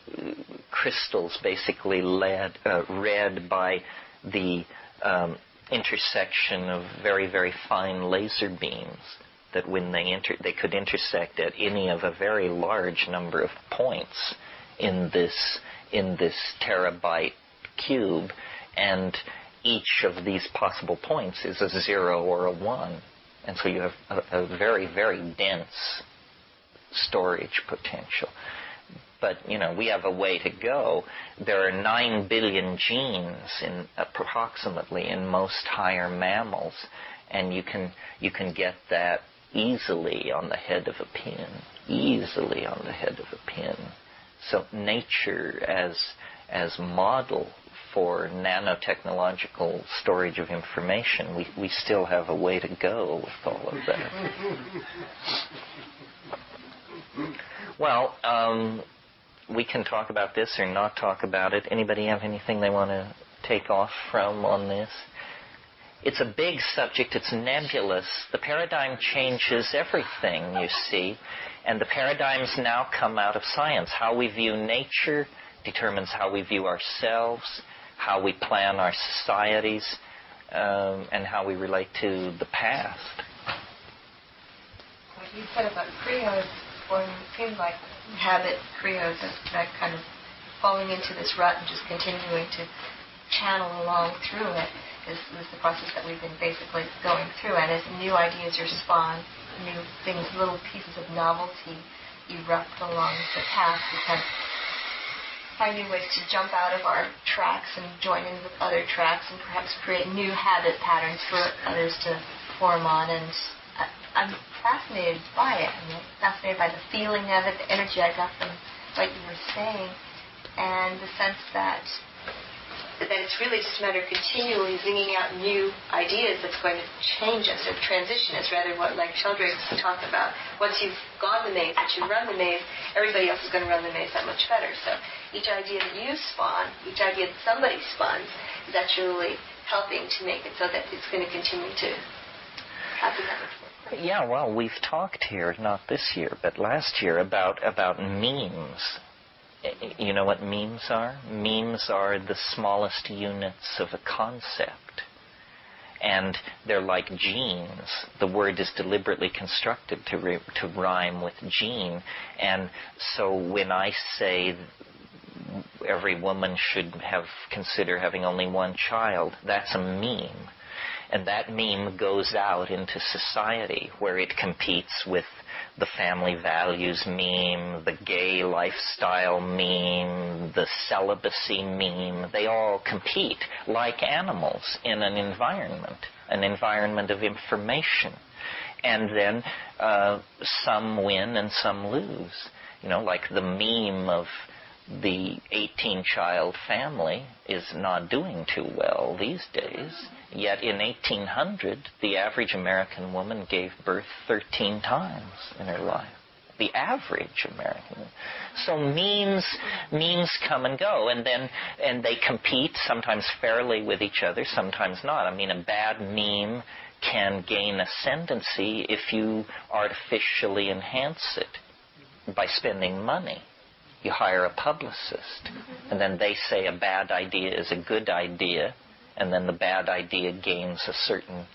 crystals basically read by the intersection of very, very fine laser beams, that when they could intersect at any of a very large number of points in this terabyte cube, and each of these possible points is a 0 or a 1. And so you have a very, very dense storage potential. But, we have a way to go. There are 9 billion genes approximately in most higher mammals, and you can get that easily on the head of a pin. Easily on the head of a pin. So nature as model for nanotechnological storage of information, we still have a way to go with all of that. Well, we can talk about this or not talk about it. Anybody have anything they want to take off from on this? It's a big subject. It's nebulous. The paradigm changes everything, you see. And the paradigms now come out of science. How we view nature determines how we view ourselves, how we plan our societies, and how we relate to the past. What you said about Kriya seems like habit, Kriya, that kind of falling into this rut and just continuing to channel along through it is the process that we've been basically going through. And as new ideas are spawned, new things, little pieces of novelty erupt along the path, because find new ways to jump out of our tracks and join in with other tracks and perhaps create new habit patterns for others to form on. And I'm fascinated by it. Fascinated by the feeling of it, the energy I got from what you were saying, and the sense that it's really just a matter of continually zinging out new ideas that's going to change us or transition us, rather what like Sheldrake's talking about. Once you've gone the maze, once you run the maze, everybody else is going to run the maze that much better. So each idea that you spawn, each idea that somebody spawns, is actually helping to make it so that it's going to continue to happen that much more. Yeah, well, we've talked here, not this year, but last year, about memes. You know what memes are? Memes are the smallest units of a concept. And they're like genes. The word is deliberately constructed to rhyme with gene. And so when I say every woman should consider having only one child, that's a meme. And that meme goes out into society where it competes with the family values meme, the gay lifestyle meme, the celibacy meme. They all compete like animals in an environment of information. And then some win and some lose. You know, like the meme of the 18-child family is not doing too well these days. Yet in 1800, the average American woman gave birth 13 times in her life. The average American. So memes come and go, and they compete, sometimes fairly with each other, sometimes not. I mean, a bad meme can gain ascendancy if you artificially enhance it by spending money. You hire a publicist, and then they say a bad idea is a good idea, and then the bad idea gains a certain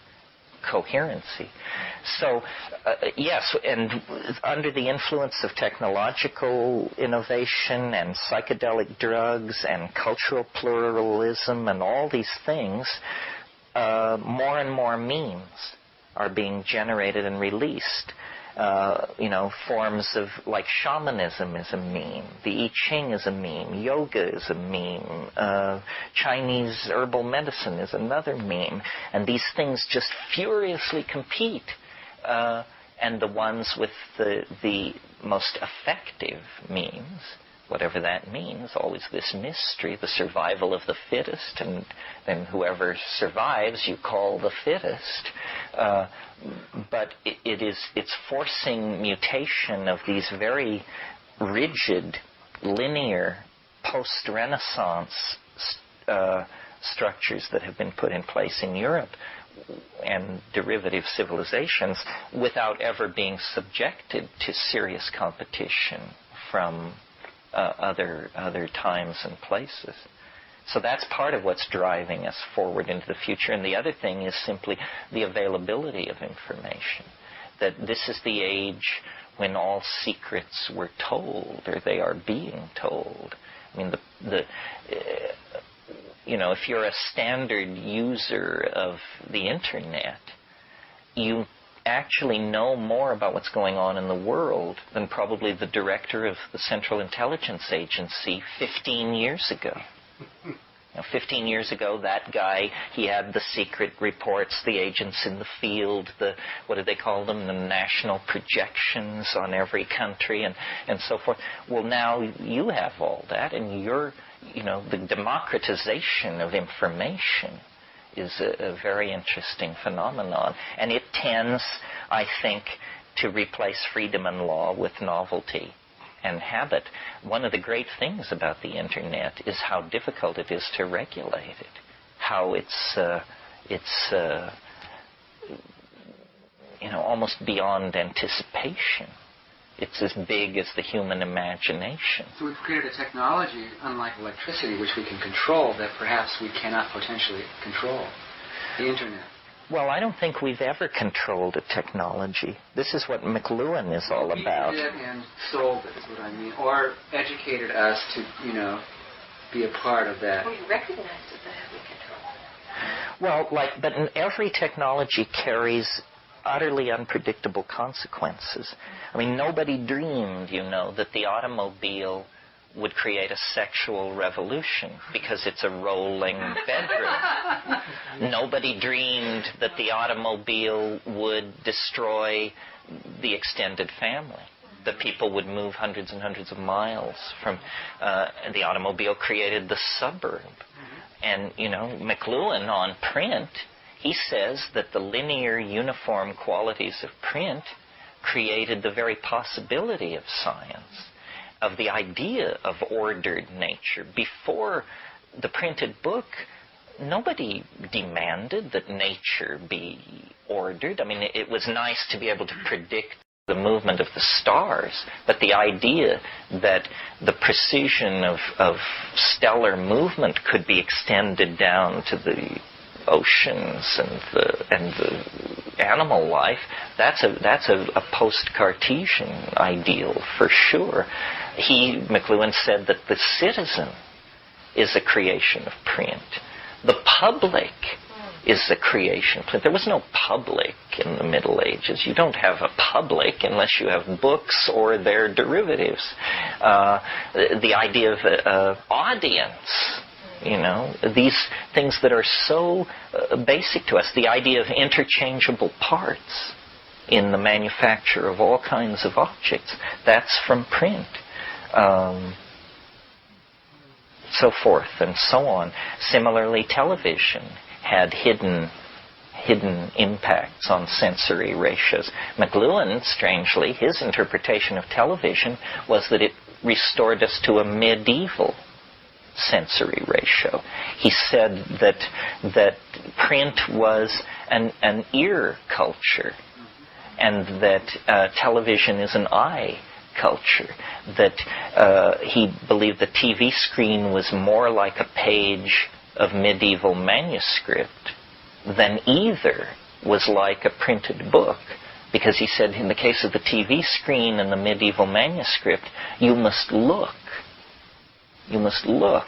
coherency. So, yes, and under the influence of technological innovation and psychedelic drugs and cultural pluralism and all these things, more and more memes are being generated and released. Forms of, like shamanism is a meme, the I Ching is a meme, yoga is a meme, Chinese herbal medicine is another meme, and these things just furiously compete. And the ones with the most effective memes, whatever that means, always this mystery, the survival of the fittest, and then whoever survives you call the fittest. But it's forcing mutation of these very rigid, linear, post-Renaissance structures that have been put in place in Europe and derivative civilizations without ever being subjected to serious competition from other times and places. So that's part of what's driving us forward into the future. And the other thing is simply the availability of information. That this is the age when all secrets were told, or they are being told. I mean, if you're a standard user of the Internet, you actually know more about what's going on in the world than probably the director of the Central Intelligence Agency 15 years ago. 15 years ago, that guy, he had the secret reports, the agents in the field, what do they call them, the national projections on every country and so forth. Well, now you have all that, and the democratization of information is a very interesting phenomenon. And it tends, I think, to replace freedom and law with novelty and habit. One of the great things about the Internet is how difficult it is to regulate it, how it's almost beyond anticipation. It's as big as the human imagination. So we've created a technology, unlike electricity, which we can control, that perhaps we cannot potentially control. The Internet. Well, I don't think we've ever controlled a technology. This is what McLuhan is all about. We did and sold it, is what I mean. Or educated us to, be a part of that. We recognized it, that we control. Well, but every technology carries utterly unpredictable consequences. I mean, nobody dreamed, that the automobile would create a sexual revolution because it's a rolling bedroom. Nobody dreamed that the automobile would destroy the extended family. That people would move hundreds and hundreds of miles from the automobile created the suburb. And, McLuhan on print, he says that the linear uniform qualities of print created the very possibility of science, of the idea of ordered nature. Before the printed book, nobody demanded that nature be ordered. I mean, it was nice to be able to predict the movement of the stars, but the idea that the precision of stellar movement could be extended down to the oceans and the animal life, that's a post-Cartesian ideal for sure. McLuhan said that the citizen is a creation of print. The public is the creation. There was no public in the Middle Ages. You don't have a public unless you have books or their derivatives. The idea of audience, these things that are so basic to us, the idea of interchangeable parts in the manufacture of all kinds of objects, that's from print. So forth and so on. Similarly, television had hidden impacts on sensory ratios. McLuhan, strangely, his interpretation of television was that it restored us to a medieval sensory ratio. He said that print was an ear culture, and that television is an eye culture. That he believed the TV screen was more like a page of medieval manuscript than either was like a printed book. Because he said in the case of the TV screen and the medieval manuscript, you must look. You must look.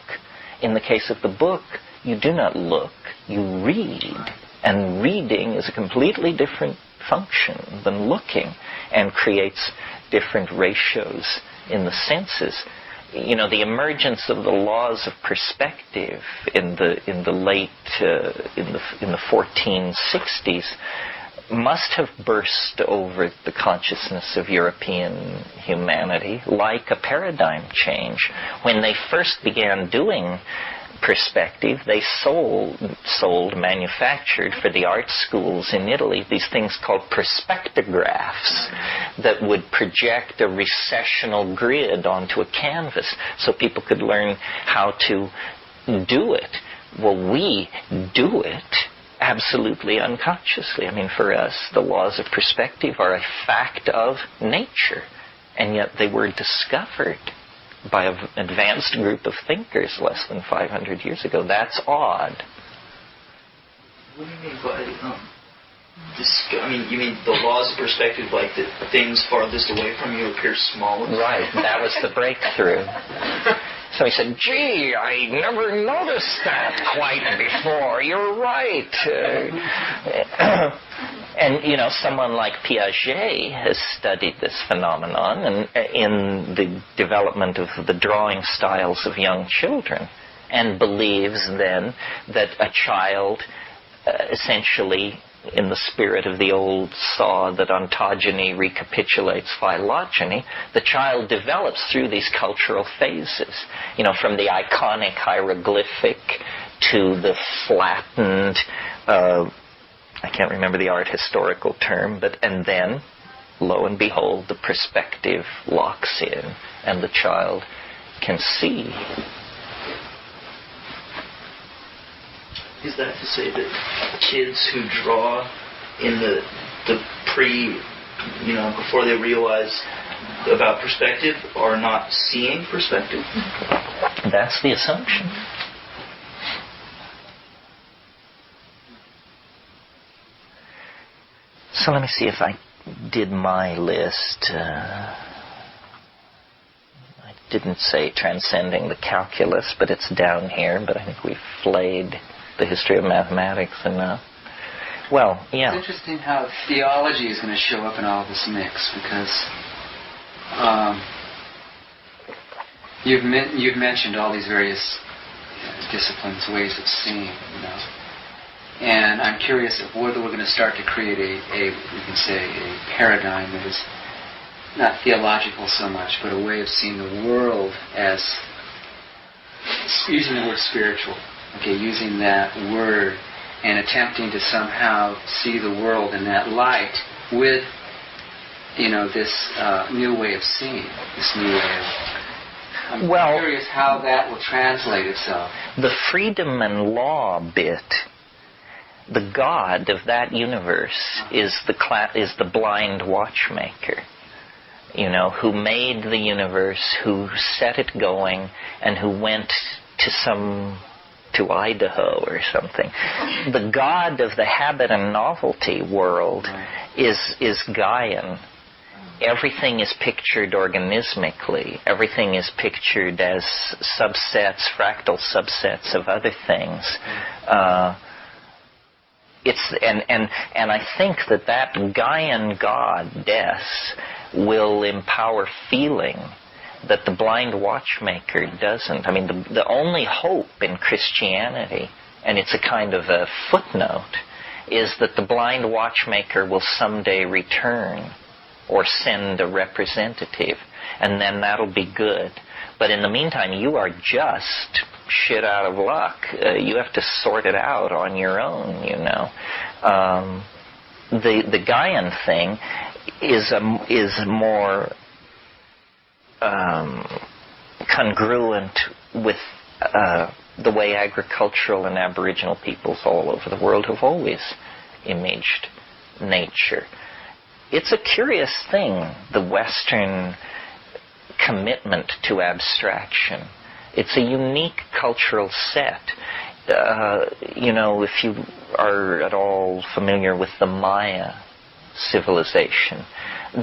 In the case of the book, you do not look, you read. And reading is a completely different function than looking, and creates different ratios in the senses. The emergence of the laws of perspective in the late in the 1460s must have burst over the consciousness of European humanity like a paradigm change. When they first began doing perspective, they manufactured for the art schools in Italy these things called perspectographs that would project a recessional grid onto a canvas so people could learn how to do it. Well, we do it absolutely unconsciously. I mean, for us, the laws of perspective are a fact of nature, and yet they were discovered by an advanced group of thinkers less than 500 years ago. That's odd. What do you mean by you mean the laws of perspective, like that things farthest away from you appear smallest? Right, that was the breakthrough. So he said, gee, I never noticed that quite before. You're right. And, someone like Piaget has studied this phenomenon in the development of the drawing styles of young children, and believes then that a child essentially, in the spirit of the old saw that ontogeny recapitulates phylogeny, the child develops through these cultural phases, from the iconic hieroglyphic to the flattened, I can't remember the art historical term, and then, lo and behold, the perspective locks in and the child can see. Is that to say that kids who draw in the before they realize about perspective are not seeing perspective? That's the assumption. So let me see if I did my list. I didn't say transcending the calculus, but it's down here, but I think we've flayed the history of mathematics enough. Well, yeah. It's interesting how theology is going to show up in all this mix, because You've mentioned all these various disciplines, ways of seeing, and I'm curious of whether we're going to start to create a paradigm that is not theological so much, but a way of seeing the world as, using the word spiritual, using that word and attempting to somehow see the world in that light with, this new way of seeing, this new way of... I'm curious how that will translate itself. The freedom and law bit, the God of that universe is the blind watchmaker, who made the universe, who set it going, and who went to Idaho or something. The God of the habit and novelty world is Gaian. Everything is pictured organismically. Everything is pictured as subsets, fractal subsets of other things. And I think that Gaian goddess will empower feeling that the blind watchmaker doesn't. I mean, the only hope in Christianity, and it's a kind of a footnote, is that the blind watchmaker will someday return or send a representative, and then that'll be good. But in the meantime, you are just shit out of luck. You have to sort it out on your own, The Gaian thing is more congruent with the way agricultural and Aboriginal peoples all over the world have always imaged nature. It's a curious thing, the Western commitment to abstraction. It's a unique cultural set. If you are at all familiar with the Maya civilization,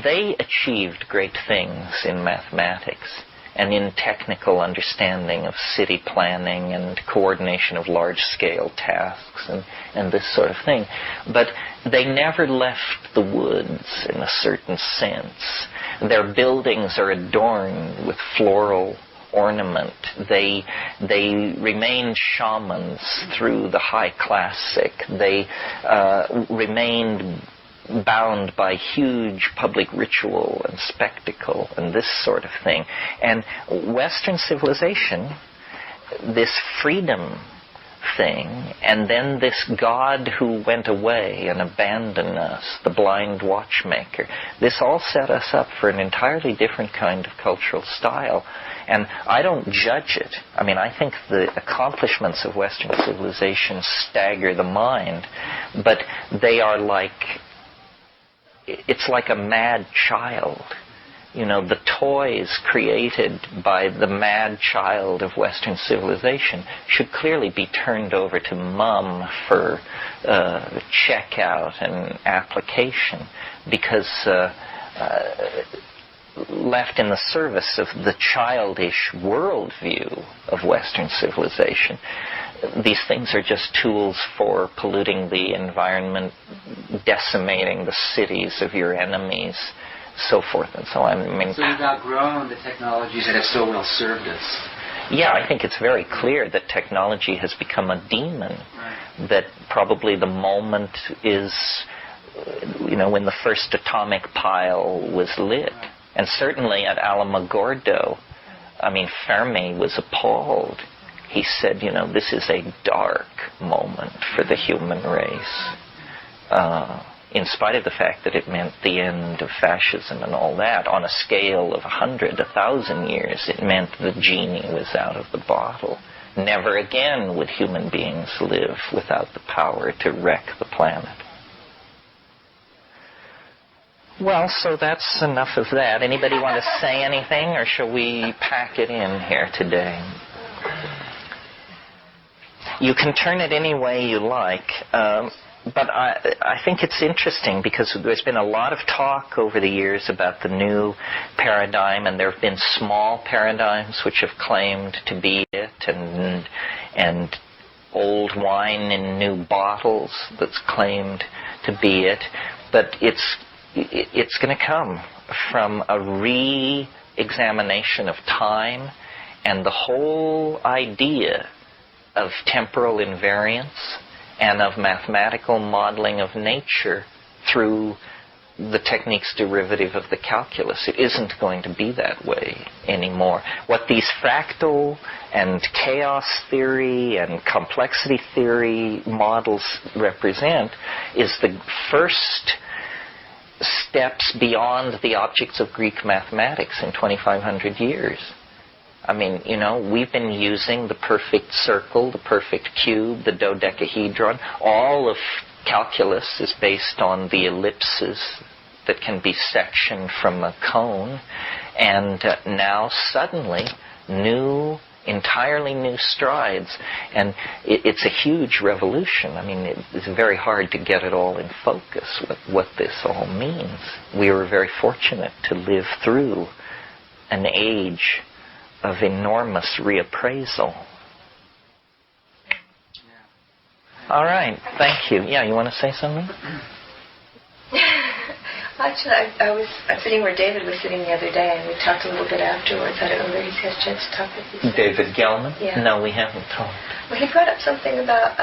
they achieved great things in mathematics and in technical understanding of city planning and coordination of large-scale tasks and this sort of thing. But they never left the woods in a certain sense. Their buildings are adorned with floral ornament. They remained shamans through the high classic. They remained bound by huge public ritual and spectacle and this sort of thing. And Western civilization, this freedom thing, and then this God who went away and abandoned us, the blind watchmaker, this all set us up for an entirely different kind of cultural style. And I don't judge it. I mean, I think the accomplishments of Western civilization stagger the mind, but they are it's like a mad child. The toys created by the mad child of Western civilization should clearly be turned over to mom for checkout and application, because left in the service of the childish worldview of Western civilization, these things are just tools for polluting the environment, decimating the cities of your enemies, so forth and so on. So you've outgrown the technologies that have so well served us. Yeah, I think it's very clear that technology has become a demon. Right. That probably the moment is, when the first atomic pile was lit. Right. And certainly at Alamogordo, Fermi was appalled. He said, this is a dark moment for the human race. In spite of the fact that it meant the end of fascism and all that, on a scale of 100, 1,000 years, it meant the genie was out of the bottle. Never again would human beings live without the power to wreck the planet. Well, so that's enough of that. Anybody want to say anything, or shall we pack it in here today? You can turn it any way you like, but I think it's interesting because there's been a lot of talk over the years about the new paradigm, and there have been small paradigms which have claimed to be it, and old wine in new bottles that's claimed to be it. But it's going to come from a re-examination of time And the whole idea of temporal invariance and of mathematical modeling of nature through the techniques derivative of the calculus, it isn't going to be that way anymore. What these fractal and chaos theory and complexity theory models represent is the first steps beyond the objects of Greek mathematics in 2,500 years. I mean, you know, we've been using the perfect circle, the perfect cube, the dodecahedron. All of calculus is based on the ellipses that can be sectioned from a cone. And now suddenly, entirely new strides. And it's a huge revolution. I mean, it's very hard to get it all in focus, what this all means. We were very fortunate to live through an age of enormous reappraisal. All right, thank you. Yeah, you want to say something? Actually, I was sitting where David was sitting the other day, and we talked a little bit afterwards. I don't know whether he's had a chance to talk with you. David Gelman? Yeah. No, we haven't talked. Well, he brought up something about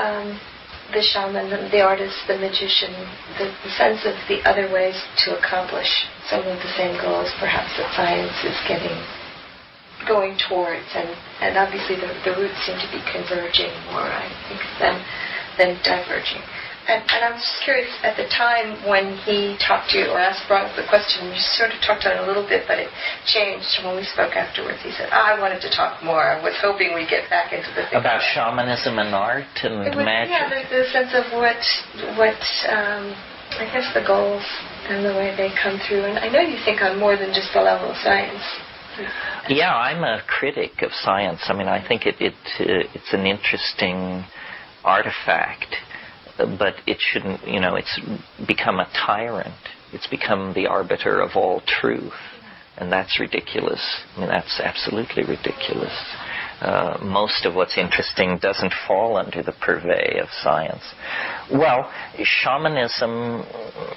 the shaman, the artist, the magician, the sense of the other ways to accomplish some of the same goals, perhaps that science is going towards, and obviously the roots seem to be converging more, I think, than diverging. And I was just curious, at the time when he talked to you or brought up the question, you sort of talked on it a little bit, but it changed when we spoke afterwards. He said, I wanted to talk more. I was hoping we'd get back into the thing. About shamanism and art and magic? Yeah, the sense of what I guess the goals and the way they come through. And I know you think on more than just the level of science. Yeah, I'm a critic of science. I mean, I think it's an interesting artifact. But it shouldn't, it's become a tyrant. It's become the arbiter of all truth. And that's ridiculous. I mean, that's absolutely ridiculous. Most of what's interesting doesn't fall under the purvey of science. Well, shamanism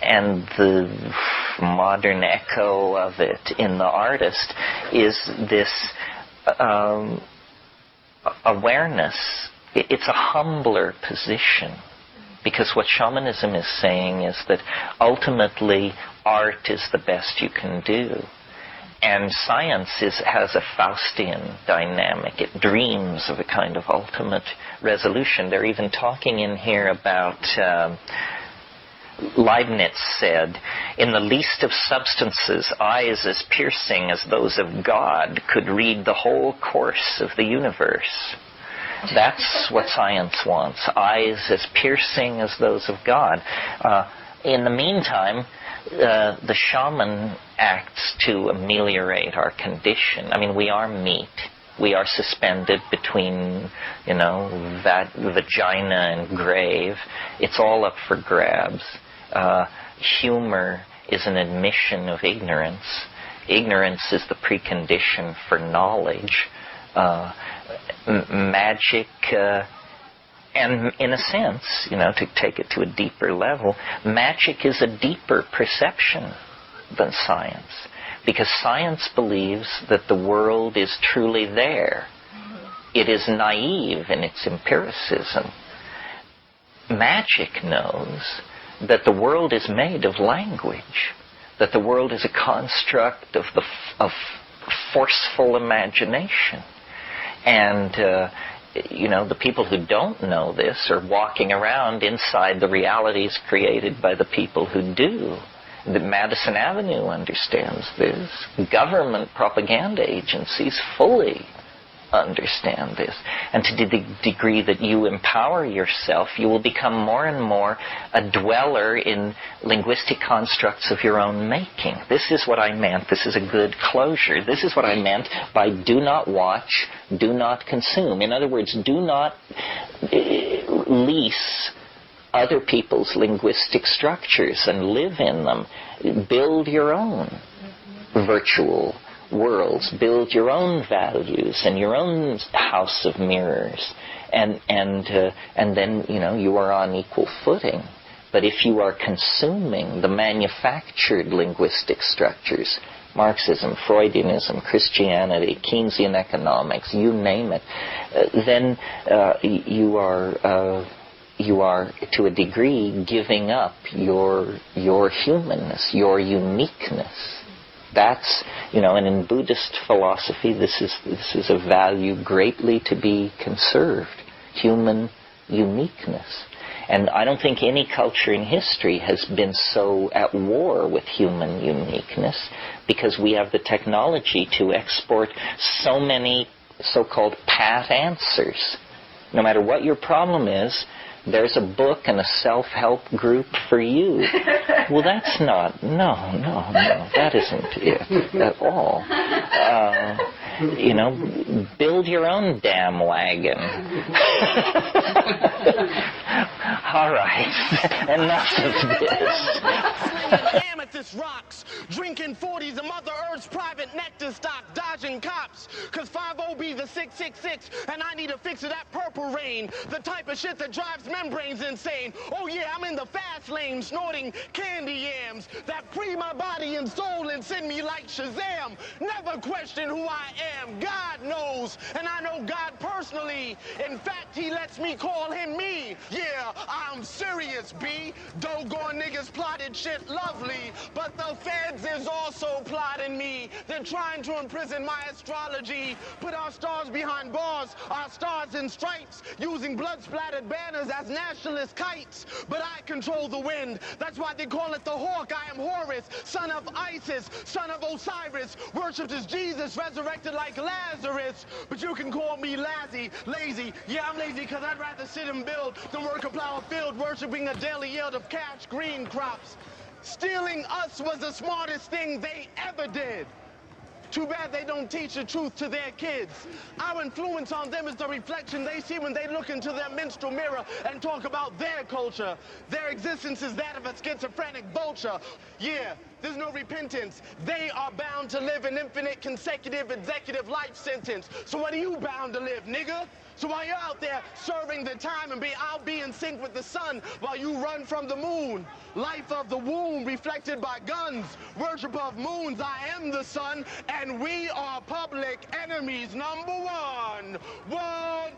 and the modern echo of it in the artist is this awareness. It's a humbler position. Because what shamanism is saying is that ultimately art is the best you can do. And science has a Faustian dynamic. It dreams of a kind of ultimate resolution. They're even talking in here about, Leibniz said, in the least of substances, eyes as piercing as those of God could read the whole course of the universe. That's what science wants, eyes as piercing as those of God. In the meantime, the shaman acts to ameliorate our condition. I mean, we are meat. We are suspended between, that vagina and grave. It's all up for grabs. Humor is an admission of ignorance. Ignorance is the precondition for knowledge. Magic, and in a sense, to take it to a deeper level, magic is a deeper perception than science. Because science believes that the world is truly there. It is naive in its empiricism. Magic knows that the world is made of language, that the world is a construct of forceful imagination. And, the people who don't know this are walking around inside the realities created by the people who do. The Madison Avenue understands this. Government propaganda agencies fully understand this. And to the degree that you empower yourself, you will become more and more a dweller in linguistic constructs of your own making. This is what I meant. This is a good closure. This is what I meant by do not watch, do not consume. In other words, do not lease other people's linguistic structures and live in them. Build your own virtual worlds, build your own values and your own house of mirrors, and then you are on equal footing. But if you are consuming the manufactured linguistic structures, Marxism, Freudianism, Christianity, Keynesian economics, you name it, then you are to a degree giving up your humanness, your uniqueness. That's, and in Buddhist philosophy, this is a value greatly to be conserved, human uniqueness. And I don't think any culture in history has been so at war with human uniqueness, because we have the technology to export so many so-called pat answers. No matter what your problem is, there's a book and a self-help group for you. Well, that's not, no, that isn't it at all. Build your own damn wagon. All right, enough of this. Amethyst rocks, drinking 40s of Mother Earth's private nectar stock, dodging cops, cause 50 be the 666, and I need a fix of that purple rain, the type of shit that drives membranes insane. Oh yeah, I'm in the fast lane, snorting candy yams that free my body and soul and send me like Shazam. Never question who I am, God knows, and I know God personally. In fact, he lets me call him me. Yeah, I'm serious, B. Doggone niggas plotted shit lovely, but the feds is also plotting me. They're trying to imprison my astrology, put our stars behind bars, our stars in stripes, using blood-splattered banners as nationalist kites. But I control the wind, that's why they call it the hawk. I am Horus, son of Isis, son of Osiris, worshipped as Jesus, resurrected like Lazarus. But you can call me lazy. Yeah, I'm lazy because I'd rather sit and build than work a plow a field, worshipping a daily yield of cash green crops. Stealing us was the smartest thing they ever did. Too bad they don't teach the truth to their kids. Our influence on them is the reflection they see when they look into their menstrual mirror and talk about their culture. Their existence is that of a schizophrenic vulture. Yeah, there's no repentance. They are bound to live an infinite consecutive executive life sentence. So what are you bound to live, nigga? So while you're out there serving the time and I'll be in sync with the sun while you run from the moon. Life of the womb reflected by guns. Worship of moons, I am the sun, and we are public enemies number one. One.